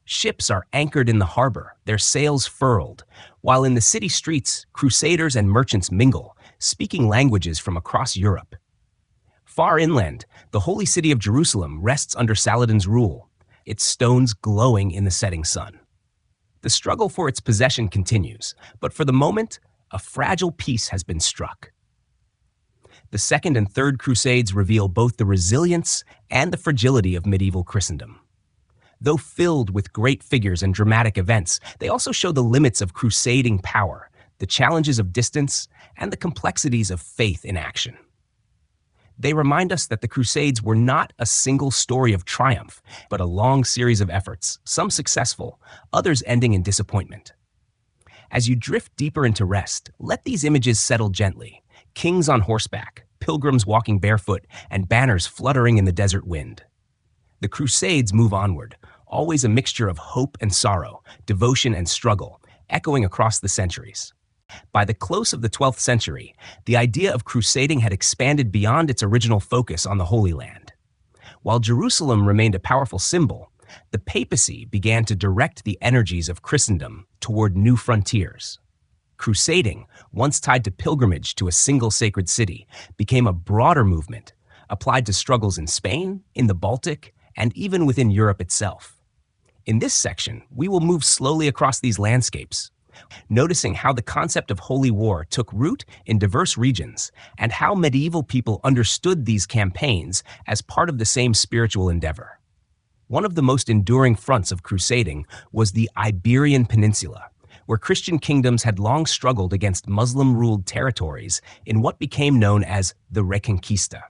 Ships are anchored in the harbor, their sails furled, while in the city streets, crusaders and merchants mingle, speaking languages from across Europe. Far inland, the holy city of Jerusalem rests under Saladin's rule, its stones glowing in the setting sun. The struggle for its possession continues, but for the moment, a fragile peace has been struck. The Second and Third Crusades reveal both the resilience and the fragility of medieval Christendom. Though filled with great figures and dramatic events, they also show the limits of crusading power, the challenges of distance, and the complexities of faith in action. They remind us that the Crusades were not a single story of triumph, but a long series of efforts, some successful, others ending in disappointment. As you drift deeper into rest, let these images settle gently. Kings on horseback, pilgrims walking barefoot, and banners fluttering in the desert wind. The Crusades move onward, always a mixture of hope and sorrow, devotion and struggle, echoing across the centuries. By the close of the 12th century, the idea of crusading had expanded beyond its original focus on the Holy Land. While Jerusalem remained a powerful symbol, the papacy began to direct the energies of Christendom toward new frontiers. Crusading, once tied to pilgrimage to a single sacred city, became a broader movement, applied to struggles in Spain, in the Baltic, and even within Europe itself. In this section, we will move slowly across these landscapes, noticing how the concept of holy war took root in diverse regions and how medieval people understood these campaigns as part of the same spiritual endeavor. One of the most enduring fronts of crusading was the Iberian Peninsula, where Christian kingdoms had long struggled against Muslim-ruled territories in what became known as the Reconquista.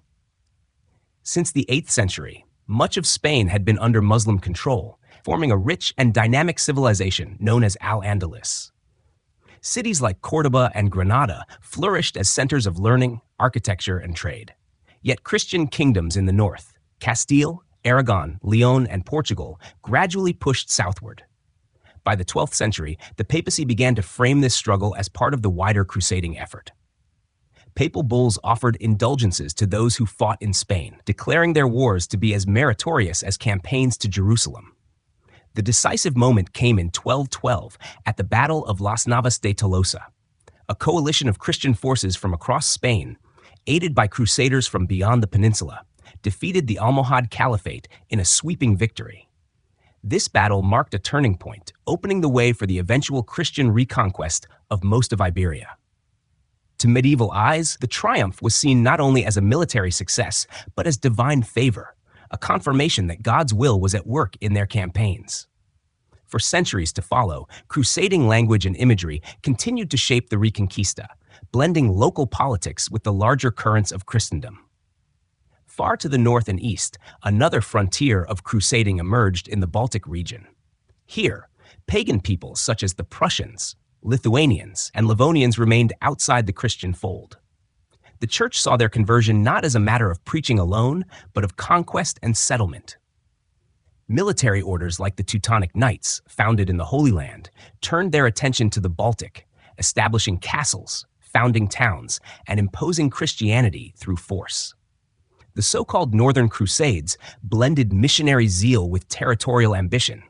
Since the 8th century, much of Spain had been under Muslim control, forming a rich and dynamic civilization known as Al-Andalus. Cities like Córdoba and Granada flourished as centers of learning, architecture, and trade. Yet Christian kingdoms in the north, Castile, Aragon, Leon, and Portugal, gradually pushed southward. By the 12th century, the papacy began to frame this struggle as part of the wider crusading effort. Papal bulls offered indulgences to those who fought in Spain, declaring their wars to be as meritorious as campaigns to Jerusalem. The decisive moment came in 1212 at the Battle of Las Navas de Tolosa. A coalition of Christian forces from across Spain, aided by crusaders from beyond the peninsula, defeated the Almohad Caliphate in a sweeping victory. This battle marked a turning point, opening the way for the eventual Christian reconquest of most of Iberia. To medieval eyes, the triumph was seen not only as a military success, but as divine favor, a confirmation that God's will was at work in their campaigns. For centuries to follow, crusading language and imagery continued to shape the Reconquista, blending local politics with the larger currents of Christendom. Far to the north and east, another frontier of crusading emerged in the Baltic region. Here, pagan peoples such as the Prussians, Lithuanians, and Livonians remained outside the Christian fold. The church saw their conversion not as a matter of preaching alone, but of conquest and settlement. Military orders like the Teutonic Knights, founded in the Holy Land, turned their attention to the Baltic, establishing castles, founding towns, and imposing Christianity through force. The so-called Northern Crusades blended missionary zeal with territorial ambition,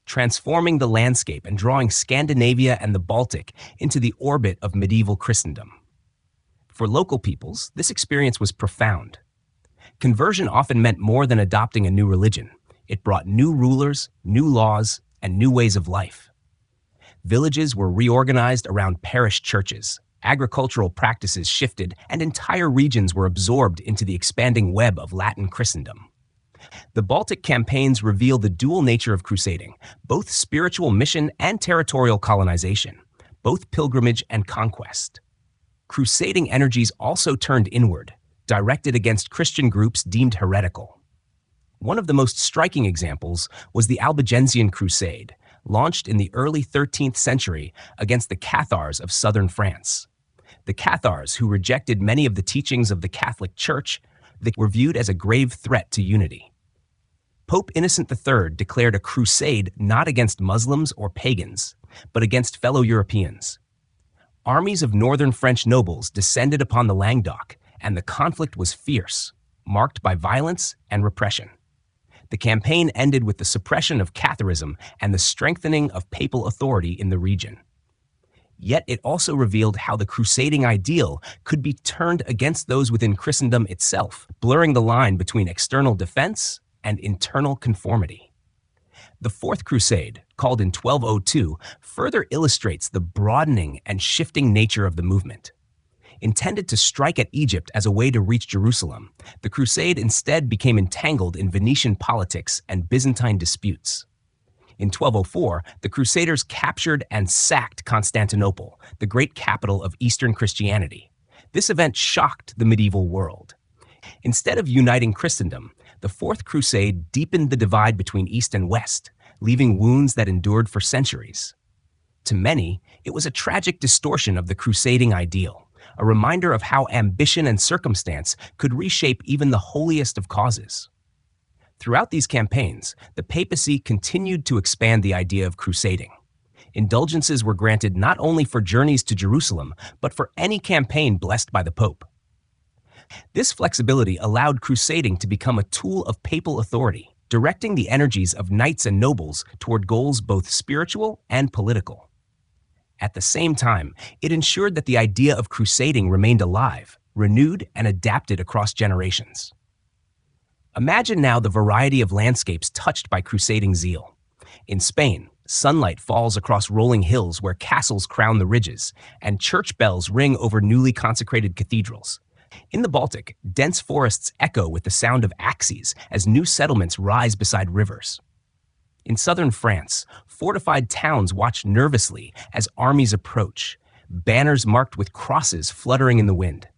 transforming the landscape and drawing Scandinavia and the Baltic into the orbit of medieval Christendom. For local peoples, this experience was profound. Conversion often meant more than adopting a new religion. It brought new rulers, new laws, and new ways of life. Villages were reorganized around parish churches. Agricultural practices shifted, and entire regions were absorbed into the expanding web of Latin Christendom. The Baltic campaigns reveal the dual nature of crusading, both spiritual mission and territorial colonization, both pilgrimage and conquest. Crusading energies also turned inward, directed against Christian groups deemed heretical. One of the most striking examples was the Albigensian Crusade, launched in the early 13th century against the Cathars of southern France. The Cathars, who rejected many of the teachings of the Catholic Church, were viewed as a grave threat to unity. Pope Innocent III declared a crusade not against Muslims or pagans, but against fellow Europeans. Armies of northern French nobles descended upon the Languedoc, and the conflict was fierce, marked by violence and repression. The campaign ended with the suppression of Catharism and the strengthening of papal authority in the region. Yet it also revealed how the crusading ideal could be turned against those within Christendom itself, blurring the line between external defense and internal conformity. The Fourth Crusade, called in 1202, further illustrates the broadening and shifting nature of the movement. Intended to strike at Egypt as a way to reach Jerusalem, the crusade instead became entangled in Venetian politics and Byzantine disputes. In 1204, the Crusaders captured and sacked Constantinople, the great capital of Eastern Christianity. This event shocked the medieval world. Instead of uniting Christendom, the Fourth Crusade deepened the divide between East and West, leaving wounds that endured for centuries. To many, it was a tragic distortion of the crusading ideal, a reminder of how ambition and circumstance could reshape even the holiest of causes. Throughout these campaigns, the papacy continued to expand the idea of crusading. Indulgences were granted not only for journeys to Jerusalem, but for any campaign blessed by the Pope. This flexibility allowed crusading to become a tool of papal authority, directing the energies of knights and nobles toward goals both spiritual and political. At the same time, it ensured that the idea of crusading remained alive, renewed, and adapted across generations. Imagine now the variety of landscapes touched by crusading zeal. In Spain, sunlight falls across rolling hills where castles crown the ridges, and church bells ring over newly consecrated cathedrals. In the Baltic, dense forests echo with the sound of axes as new settlements rise beside rivers. In southern France, fortified towns watch nervously as armies approach, banners marked with crosses fluttering in the wind.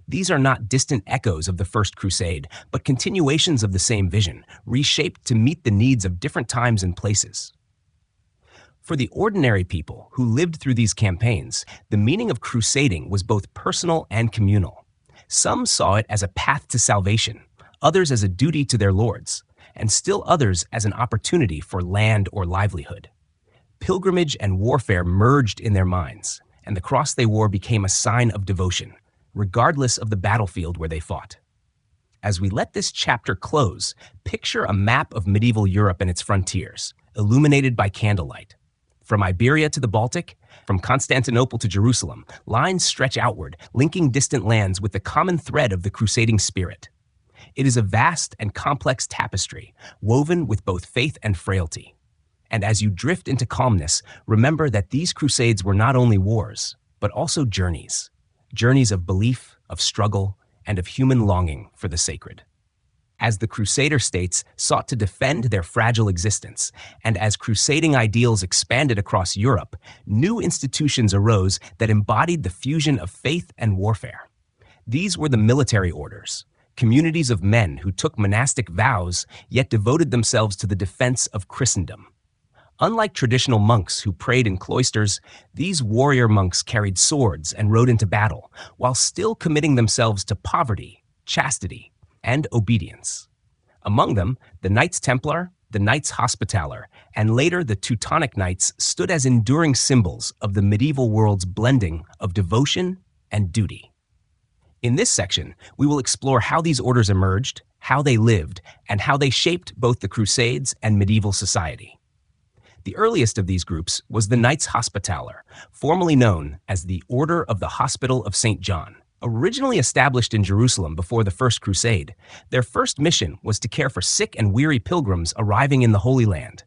These are not distant echoes of the First Crusade, but continuations of the same vision, reshaped to meet the needs of different times and places. For the ordinary people who lived through these campaigns, the meaning of crusading was both personal and communal. Some saw it as a path to salvation, others as a duty to their lords, and still others as an opportunity for land or livelihood. Pilgrimage and warfare merged in their minds, and the cross they wore became a sign of devotion, regardless of the battlefield where they fought. As we let this chapter close, picture a map of medieval Europe and its frontiers, illuminated by candlelight. From Iberia to the Baltic, from Constantinople to Jerusalem, lines stretch outward, linking distant lands with the common thread of the crusading spirit. It is a vast and complex tapestry, woven with both faith and frailty. And as you drift into calmness, remember that these crusades were not only wars, but also journeys. Journeys of belief, of struggle, and of human longing for the sacred. As the Crusader states sought to defend their fragile existence, and as crusading ideals expanded across Europe, new institutions arose that embodied the fusion of faith and warfare. These were the military orders, communities of men who took monastic vows yet devoted themselves to the defense of Christendom. Unlike traditional monks who prayed in cloisters, these warrior monks carried swords and rode into battle, while still committing themselves to poverty, chastity, and obedience. Among them, the Knights Templar, the Knights Hospitaller, and later the Teutonic Knights stood as enduring symbols of the medieval world's blending of devotion and duty. In this section, we will explore how these orders emerged, how they lived, and how they shaped both the Crusades and medieval society. The earliest of these groups was the Knights Hospitaller, formerly known as the Order of the Hospital of St. John. Originally established in Jerusalem before the First Crusade, their first mission was to care for sick and weary pilgrims arriving in the Holy Land.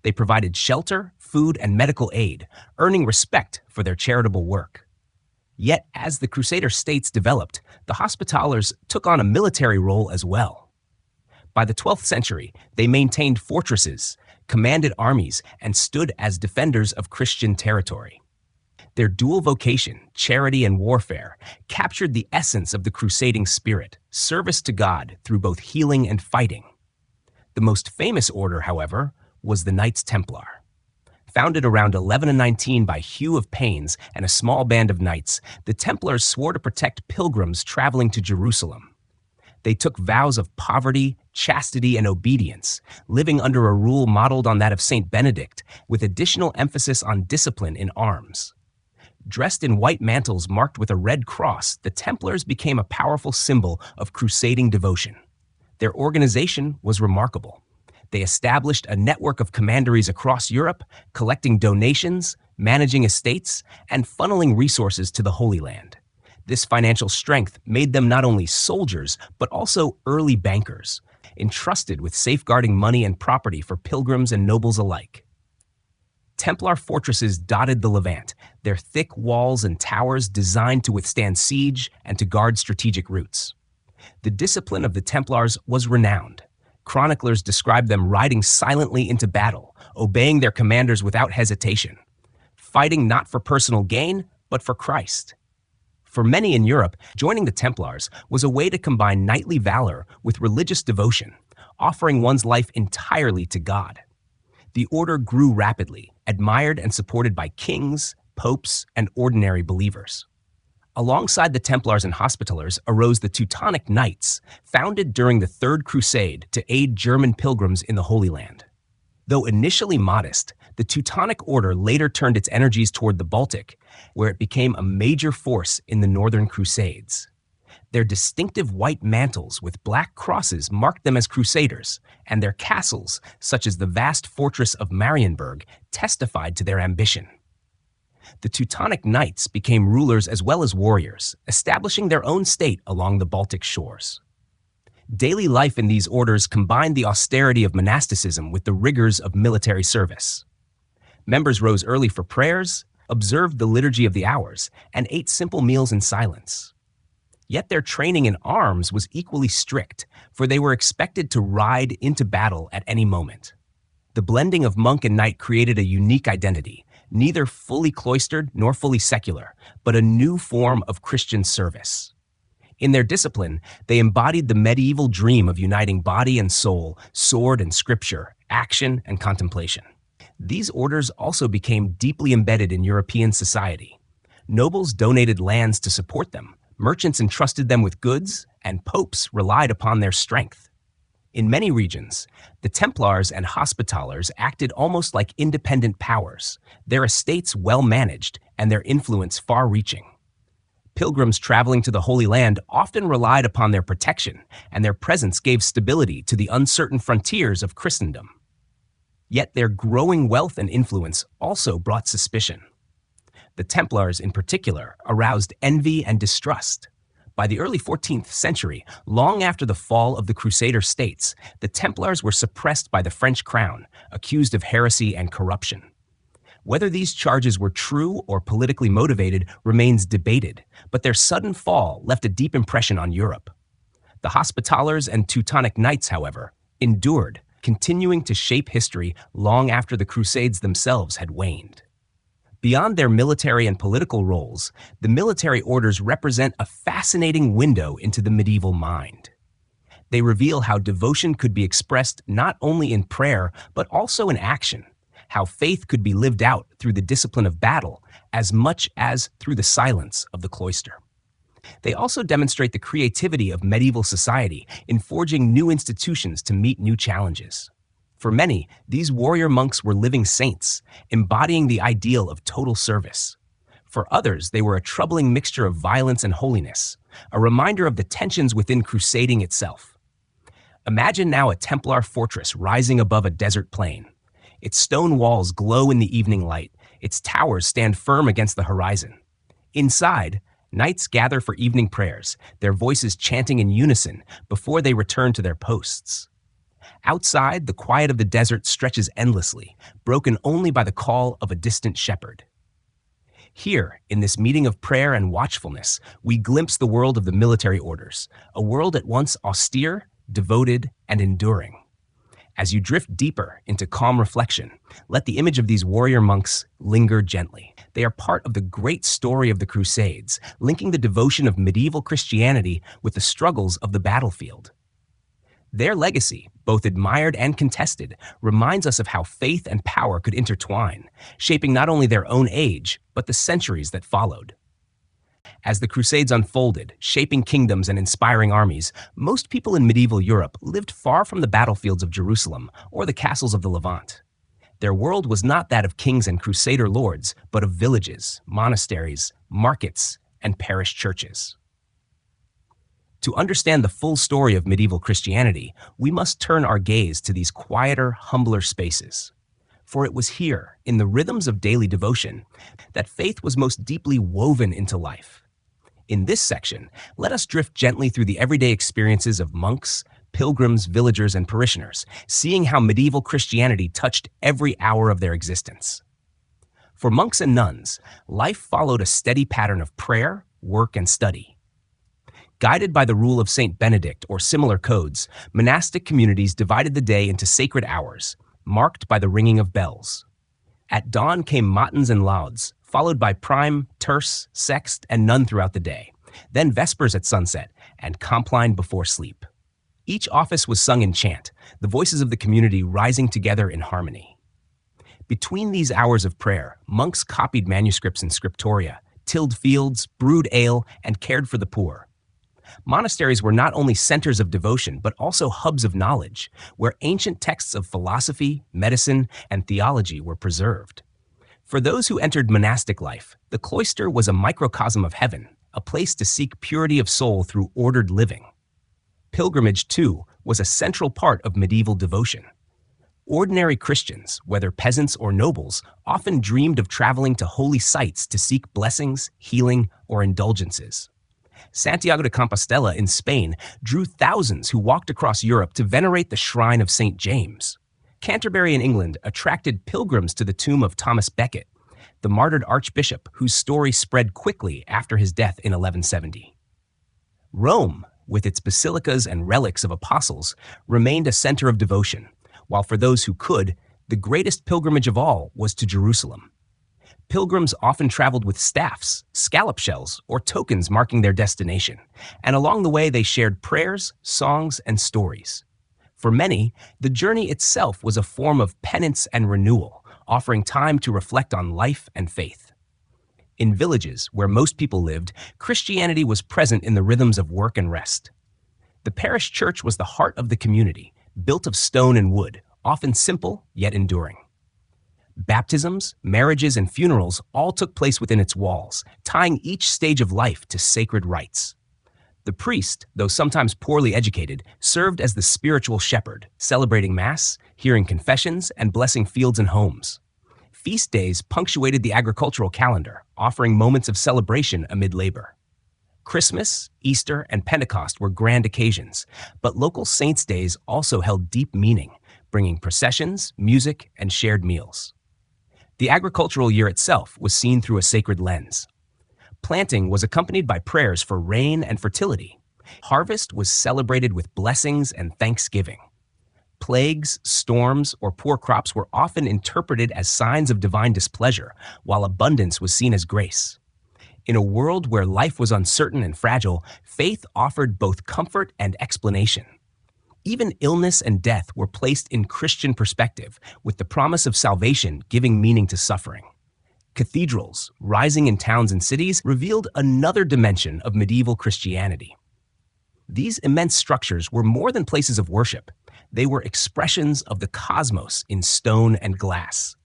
They provided shelter, food, and medical aid, earning respect for their charitable work. Yet, as the Crusader states developed, the Hospitallers took on a military role as well. By the 12th century, they maintained fortresses, commanded armies, and stood as defenders of Christian territory. Their dual vocation, charity and warfare, captured the essence of the crusading spirit, service to God through both healing and fighting. The most famous order, however, was the Knights Templar. Founded around 1119 by Hugh of Paynes and a small band of knights, the Templars swore to protect pilgrims traveling to Jerusalem. They took vows of poverty, chastity, and obedience, living under a rule modeled on that of Saint Benedict, with additional emphasis on discipline in arms. Dressed in white mantles marked with a red cross, the Templars became a powerful symbol of crusading devotion. Their organization was remarkable. They established a network of commanderies across Europe, collecting donations, managing estates, and funneling resources to the Holy Land. This financial strength made them not only soldiers, but also early bankers, entrusted with safeguarding money and property for pilgrims and nobles alike. Templar fortresses dotted the Levant, their thick walls and towers designed to withstand siege and to guard strategic routes. The discipline of the Templars was renowned. Chroniclers describe them riding silently into battle, obeying their commanders without hesitation, fighting not for personal gain, but for Christ. For many in Europe, joining the Templars was a way to combine knightly valor with religious devotion, offering one's life entirely to God. The order grew rapidly, admired and supported by kings, popes, and ordinary believers. Alongside the Templars and Hospitallers arose the Teutonic Knights, founded during the Third Crusade to aid German pilgrims in the Holy Land. Though initially modest, the Teutonic Order later turned its energies toward the Baltic, where it became a major force in the Northern Crusades. Their distinctive white mantles with black crosses marked them as crusaders, and their castles, such as the vast fortress of Marienburg, testified to their ambition. The Teutonic Knights became rulers as well as warriors, establishing their own state along the Baltic shores. Daily life in these orders combined the austerity of monasticism with the rigors of military service. Members rose early for prayers, observed the liturgy of the hours, and ate simple meals in silence. Yet their training in arms was equally strict, for they were expected to ride into battle at any moment. The blending of monk and knight created a unique identity, neither fully cloistered nor fully secular, but a new form of Christian service. In their discipline, they embodied the medieval dream of uniting body and soul, sword and scripture, action and contemplation. These orders also became deeply embedded in European society. Nobles donated lands to support them, merchants entrusted them with goods, and popes relied upon their strength. In many regions, the Templars and Hospitallers acted almost like independent powers, their estates well managed and their influence far-reaching. Pilgrims traveling to the Holy Land often relied upon their protection, and their presence gave stability to the uncertain frontiers of Christendom. Yet their growing wealth and influence also brought suspicion. The Templars, in particular, aroused envy and distrust. By the early 14th century, long after the fall of the Crusader states, the Templars were suppressed by the French crown, accused of heresy and corruption. Whether these charges were true or politically motivated remains debated, but their sudden fall left a deep impression on Europe. The Hospitallers and Teutonic Knights, however, endured, continuing to shape history long after the Crusades themselves had waned. Beyond their military and political roles, the military orders represent a fascinating window into the medieval mind. They reveal how devotion could be expressed not only in prayer, but also in action, how faith could be lived out through the discipline of battle as much as through the silence of the cloister. They also demonstrate the creativity of medieval society in forging new institutions to meet new challenges. For many, these warrior monks were living saints, embodying the ideal of total service. For others, they were a troubling mixture of violence and holiness, a reminder of the tensions within crusading itself. Imagine now a Templar fortress rising above a desert plain. Its stone walls glow in the evening light, its towers stand firm against the horizon. Inside, knights gather for evening prayers, their voices chanting in unison before they return to their posts. Outside, the quiet of the desert stretches endlessly, broken only by the call of a distant shepherd. Here, in this meeting of prayer and watchfulness, we glimpse the world of the military orders, a world at once austere, devoted, and enduring. As you drift deeper into calm reflection, let the image of these warrior monks linger gently. They are part of the great story of the Crusades, linking the devotion of medieval Christianity with the struggles of the battlefield. Their legacy, both admired and contested, reminds us of how faith and power could intertwine, shaping not only their own age, but the centuries that followed. As the Crusades unfolded, shaping kingdoms and inspiring armies, most people in medieval Europe lived far from the battlefields of Jerusalem or the castles of the Levant. Their world was not that of kings and crusader lords, but of villages, monasteries, markets, and parish churches. To understand the full story of medieval Christianity, we must turn our gaze to these quieter, humbler spaces. For it was here, in the rhythms of daily devotion, that faith was most deeply woven into life. In this section, let us drift gently through the everyday experiences of monks, pilgrims, villagers, and parishioners, seeing how medieval Christianity touched every hour of their existence. For monks and nuns, life followed a steady pattern of prayer, work, and study. Guided by the rule of Saint Benedict or similar codes, monastic communities divided the day into sacred hours, marked by the ringing of bells. At dawn came matins and lauds, followed by prime, terce, sext, and none throughout the day, then vespers at sunset, and compline before sleep. Each office was sung in chant, the voices of the community rising together in harmony. Between these hours of prayer, monks copied manuscripts and scriptoria, tilled fields, brewed ale, and cared for the poor. Monasteries were not only centers of devotion, but also hubs of knowledge, where ancient texts of philosophy, medicine, and theology were preserved. For those who entered monastic life, the cloister was a microcosm of heaven, a place to seek purity of soul through ordered living. Pilgrimage, too, was a central part of medieval devotion. Ordinary Christians, whether peasants or nobles, often dreamed of traveling to holy sites to seek blessings, healing, or indulgences. Santiago de Compostela in Spain drew thousands who walked across Europe to venerate the shrine of St. James. Canterbury in England attracted pilgrims to the tomb of Thomas Becket, the martyred archbishop whose story spread quickly after his death in 1170. Rome, with its basilicas and relics of apostles, remained a center of devotion, while for those who could, the greatest pilgrimage of all was to Jerusalem. Pilgrims often traveled with staffs, scallop shells, or tokens marking their destination, and along the way they shared prayers, songs, and stories. For many, the journey itself was a form of penance and renewal, offering time to reflect on life and faith. In villages, where most people lived, Christianity was present in the rhythms of work and rest. The parish church was the heart of the community, built of stone and wood, often simple yet enduring. Baptisms, marriages, and funerals all took place within its walls, tying each stage of life to sacred rites. The priest, though sometimes poorly educated, served as the spiritual shepherd, celebrating Mass, hearing confessions, and blessing fields and homes. Feast days punctuated the agricultural calendar, offering moments of celebration amid labor. Christmas, Easter, and Pentecost were grand occasions, but local saints' days also held deep meaning, bringing processions, music, and shared meals. The agricultural year itself was seen through a sacred lens. Planting was accompanied by prayers for rain and fertility. Harvest was celebrated with blessings and thanksgiving. Plagues, storms, or poor crops were often interpreted as signs of divine displeasure, while abundance was seen as grace. In a world where life was uncertain and fragile, faith offered both comfort and explanation. Even illness and death were placed in Christian perspective, with the promise of salvation giving meaning to suffering. Cathedrals, rising in towns and cities, revealed another dimension of medieval Christianity. These immense structures were more than places of worship. They were expressions of the cosmos in stone and glass.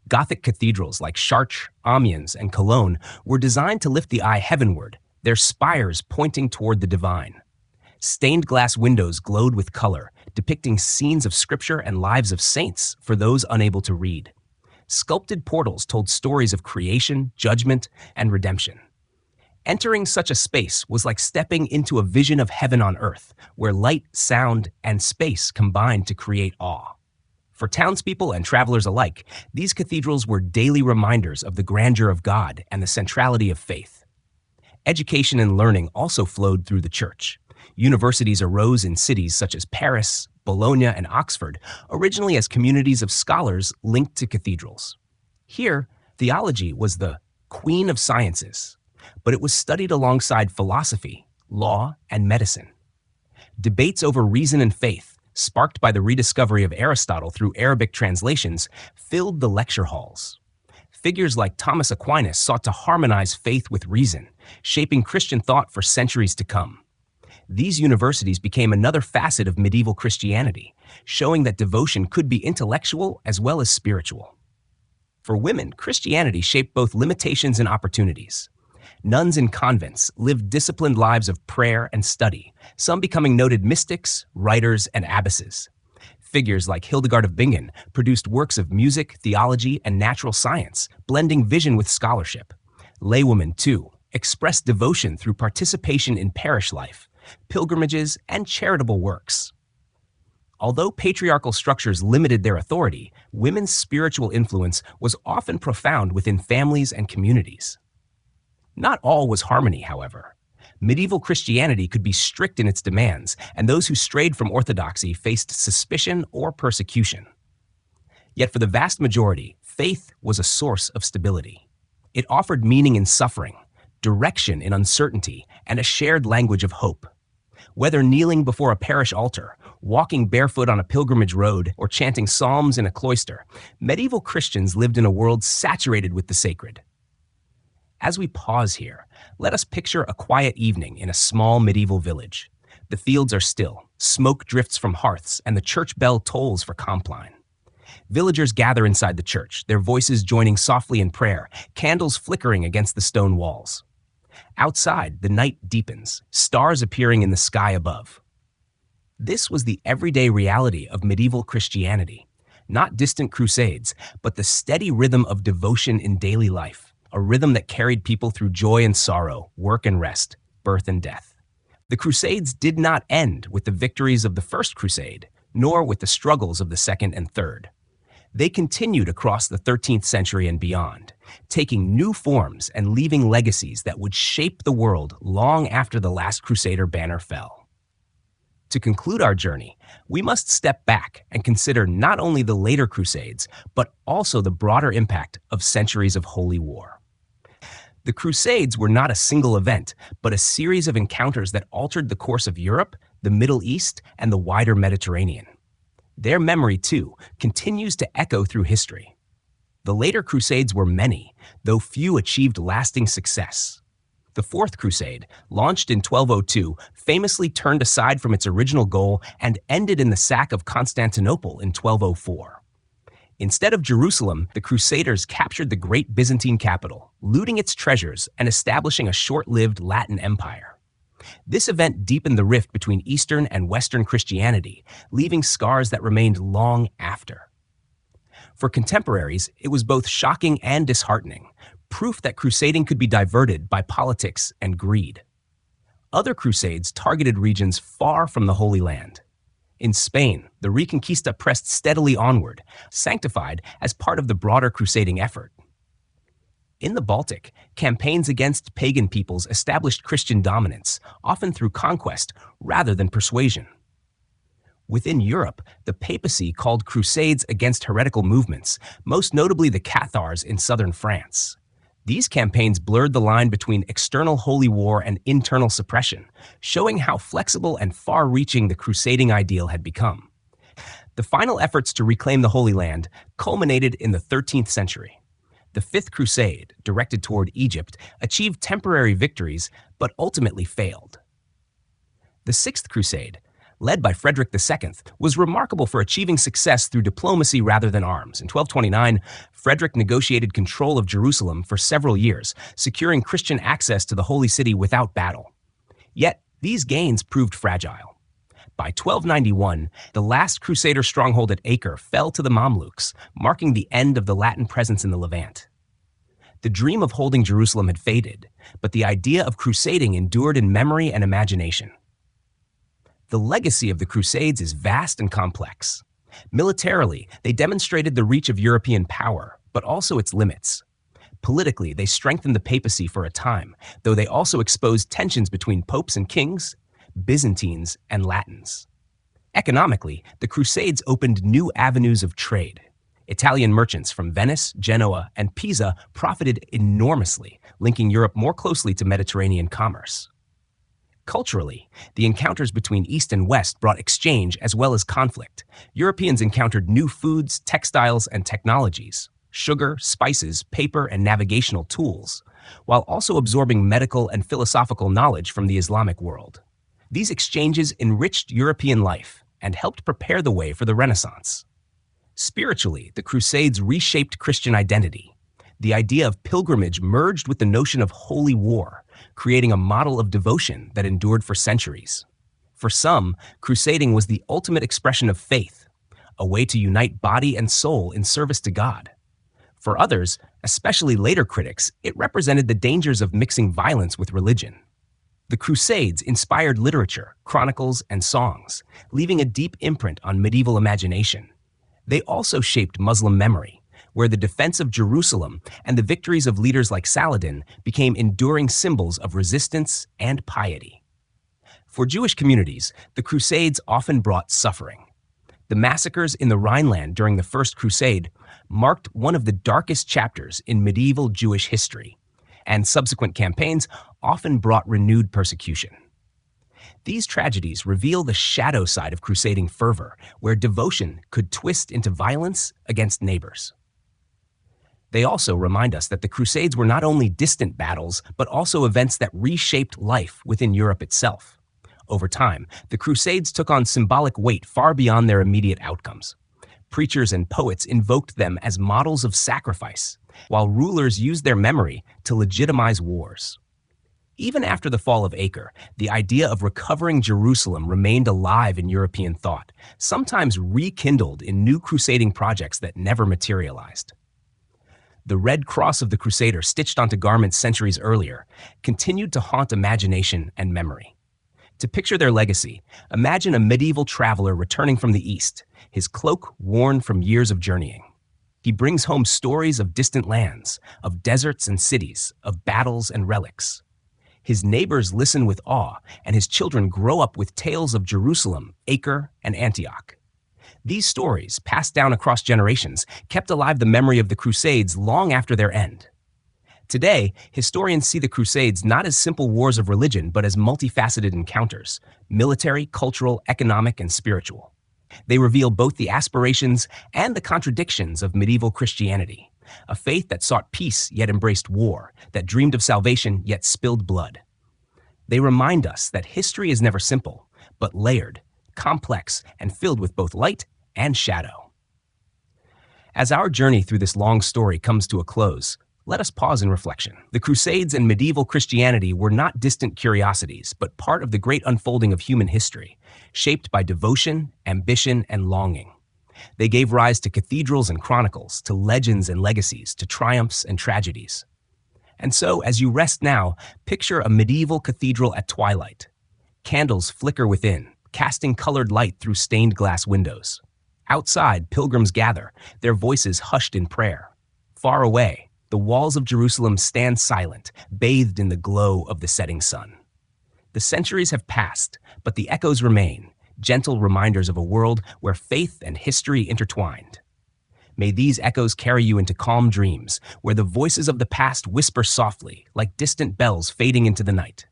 Gothic cathedrals like Chartres, Amiens, and Cologne were designed to lift the eye heavenward, their spires pointing toward the divine. Stained glass windows glowed with color, depicting scenes of scripture and lives of saints for those unable to read. Sculpted portals told stories of creation, judgment, and redemption. Entering such a space was like stepping into a vision of heaven on earth, where light, sound, and space combined to create awe. For townspeople and travelers alike, these cathedrals were daily reminders of the grandeur of God and the centrality of faith. Education and learning also flowed through the church. Universities arose in cities such as Paris, Bologna, and Oxford, originally as communities of scholars linked to cathedrals. Here, theology was the queen of sciences, but it was studied alongside philosophy, law, and medicine. Debates over reason and faith, sparked by the rediscovery of Aristotle through Arabic translations, filled the lecture halls. Figures like Thomas Aquinas sought to harmonize faith with reason, shaping Christian thought for centuries to come. These universities became another facet of medieval Christianity, showing that devotion could be intellectual as well as spiritual. For women, Christianity shaped both limitations and opportunities. Nuns in convents lived disciplined lives of prayer and study, some becoming noted mystics, writers, and abbesses. Figures like Hildegard of Bingen produced works of music, theology, and natural science, blending vision with scholarship. Laywomen, too, expressed devotion through participation in parish life, pilgrimages, and charitable works. Although patriarchal structures limited their authority, women's spiritual influence was often profound within families and communities. Not all was harmony, however. Medieval Christianity could be strict in its demands, and those who strayed from orthodoxy faced suspicion or persecution. Yet for the vast majority, faith was a source of stability. It offered meaning in suffering, direction in uncertainty, and a shared language of hope. Whether kneeling before a parish altar, walking barefoot on a pilgrimage road, or chanting psalms in a cloister, medieval Christians lived in a world saturated with the sacred. As we pause here, let us picture a quiet evening in a small medieval village. The fields are still, smoke drifts from hearths, and the church bell tolls for Compline. Villagers gather inside the church, their voices joining softly in prayer, candles flickering against the stone walls. Outside, the night deepens, stars appearing in the sky above. This was the everyday reality of medieval Christianity, not distant crusades, but the steady rhythm of devotion in daily life, a rhythm that carried people through joy and sorrow, work and rest, birth and death. The Crusades did not end with the victories of the First Crusade, nor with the struggles of the Second and Third. They continued across the 13th century and beyond, taking new forms and leaving legacies that would shape the world long after the last Crusader banner fell. To conclude our journey, we must step back and consider not only the later Crusades, but also the broader impact of centuries of holy war. The Crusades were not a single event, but a series of encounters that altered the course of Europe, the Middle East, and the wider Mediterranean. Their memory, too, continues to echo through history. The later Crusades were many, though few achieved lasting success. The Fourth Crusade, launched in 1202, famously turned aside from its original goal and ended in the sack of Constantinople in 1204. Instead of Jerusalem, the Crusaders captured the great Byzantine capital, looting its treasures and establishing a short-lived Latin empire. This event deepened the rift between Eastern and Western Christianity, leaving scars that remained long after. For contemporaries, it was both shocking and disheartening, proof that crusading could be diverted by politics and greed. Other crusades targeted regions far from the Holy Land. In Spain, the Reconquista pressed steadily onward, sanctified as part of the broader crusading effort. In the Baltic, campaigns against pagan peoples established Christian dominance, often through conquest rather than persuasion. Within Europe, the papacy called crusades against heretical movements, most notably the Cathars in southern France. These campaigns blurred the line between external holy war and internal suppression, showing how flexible and far-reaching the crusading ideal had become. The final efforts to reclaim the Holy Land culminated in the 13th century. The Fifth Crusade, directed toward Egypt, achieved temporary victories but ultimately failed. The Sixth Crusade, led by Frederick II, was remarkable for achieving success through diplomacy rather than arms. In 1229, Frederick negotiated control of Jerusalem for several years, securing Christian access to the Holy City without battle. Yet, these gains proved fragile. By 1291, the last Crusader stronghold at Acre fell to the Mamluks, marking the end of the Latin presence in the Levant. The dream of holding Jerusalem had faded, but the idea of crusading endured in memory and imagination. The legacy of the Crusades is vast and complex. Militarily, they demonstrated the reach of European power, but also its limits. Politically, they strengthened the papacy for a time, though they also exposed tensions between popes and kings, Byzantines and Latins. Economically, the Crusades opened new avenues of trade. Italian merchants from Venice, Genoa, and Pisa profited enormously, linking Europe more closely to Mediterranean commerce. Culturally, the encounters between East and West brought exchange as well as conflict. Europeans encountered new foods, textiles, and technologies, sugar, spices, paper, and navigational tools, while also absorbing medical and philosophical knowledge from the Islamic world. These exchanges enriched European life and helped prepare the way for the Renaissance. Spiritually, the Crusades reshaped Christian identity. The idea of pilgrimage merged with the notion of holy war, creating a model of devotion that endured for centuries. For some, crusading was the ultimate expression of faith, a way to unite body and soul in service to God. For others, especially later critics, it represented the dangers of mixing violence with religion. The Crusades inspired literature, chronicles, and songs, leaving a deep imprint on medieval imagination. They also shaped Muslim memory, where the defense of Jerusalem and the victories of leaders like Saladin became enduring symbols of resistance and piety. For Jewish communities, the Crusades often brought suffering. The massacres in the Rhineland during the First Crusade marked one of the darkest chapters in medieval Jewish history, and subsequent campaigns often brought renewed persecution. These tragedies reveal the shadow side of crusading fervor, where devotion could twist into violence against neighbors. They also remind us that the Crusades were not only distant battles, but also events that reshaped life within Europe itself. Over time, the Crusades took on symbolic weight far beyond their immediate outcomes. Preachers and poets invoked them as models of sacrifice, while rulers used their memory to legitimize wars. Even after the fall of Acre, the idea of recovering Jerusalem remained alive in European thought, sometimes rekindled in new crusading projects that never materialized. The red cross of the Crusader, stitched onto garments centuries earlier, continued to haunt imagination and memory. To picture their legacy, imagine a medieval traveler returning from the East, his cloak worn from years of journeying. He brings home stories of distant lands, of deserts and cities, of battles and relics. His neighbors listen with awe, and his children grow up with tales of Jerusalem, Acre, and Antioch. These stories, passed down across generations, kept alive the memory of the Crusades long after their end. Today, historians see the Crusades not as simple wars of religion, but as multifaceted encounters: military, cultural, economic, and spiritual. They reveal both the aspirations and the contradictions of medieval Christianity, a faith that sought peace yet embraced war, that dreamed of salvation yet spilled blood. They remind us that history is never simple, but layered, complex, and filled with both light and shadow. As our journey through this long story comes to a close, let us pause in reflection. The Crusades and medieval Christianity were not distant curiosities, but part of the great unfolding of human history, shaped by devotion, ambition, and longing. They gave rise to cathedrals and chronicles, to legends and legacies, to triumphs and tragedies. And so, as you rest now, picture a medieval cathedral at twilight. Candles flicker within, casting colored light through stained glass windows. Outside, pilgrims gather, their voices hushed in prayer. Far away, the walls of Jerusalem stand silent, bathed in the glow of the setting sun. The centuries have passed, but the echoes remain, gentle reminders of a world where faith and history intertwined. May these echoes carry you into calm dreams, where the voices of the past whisper softly, like distant bells fading into the night.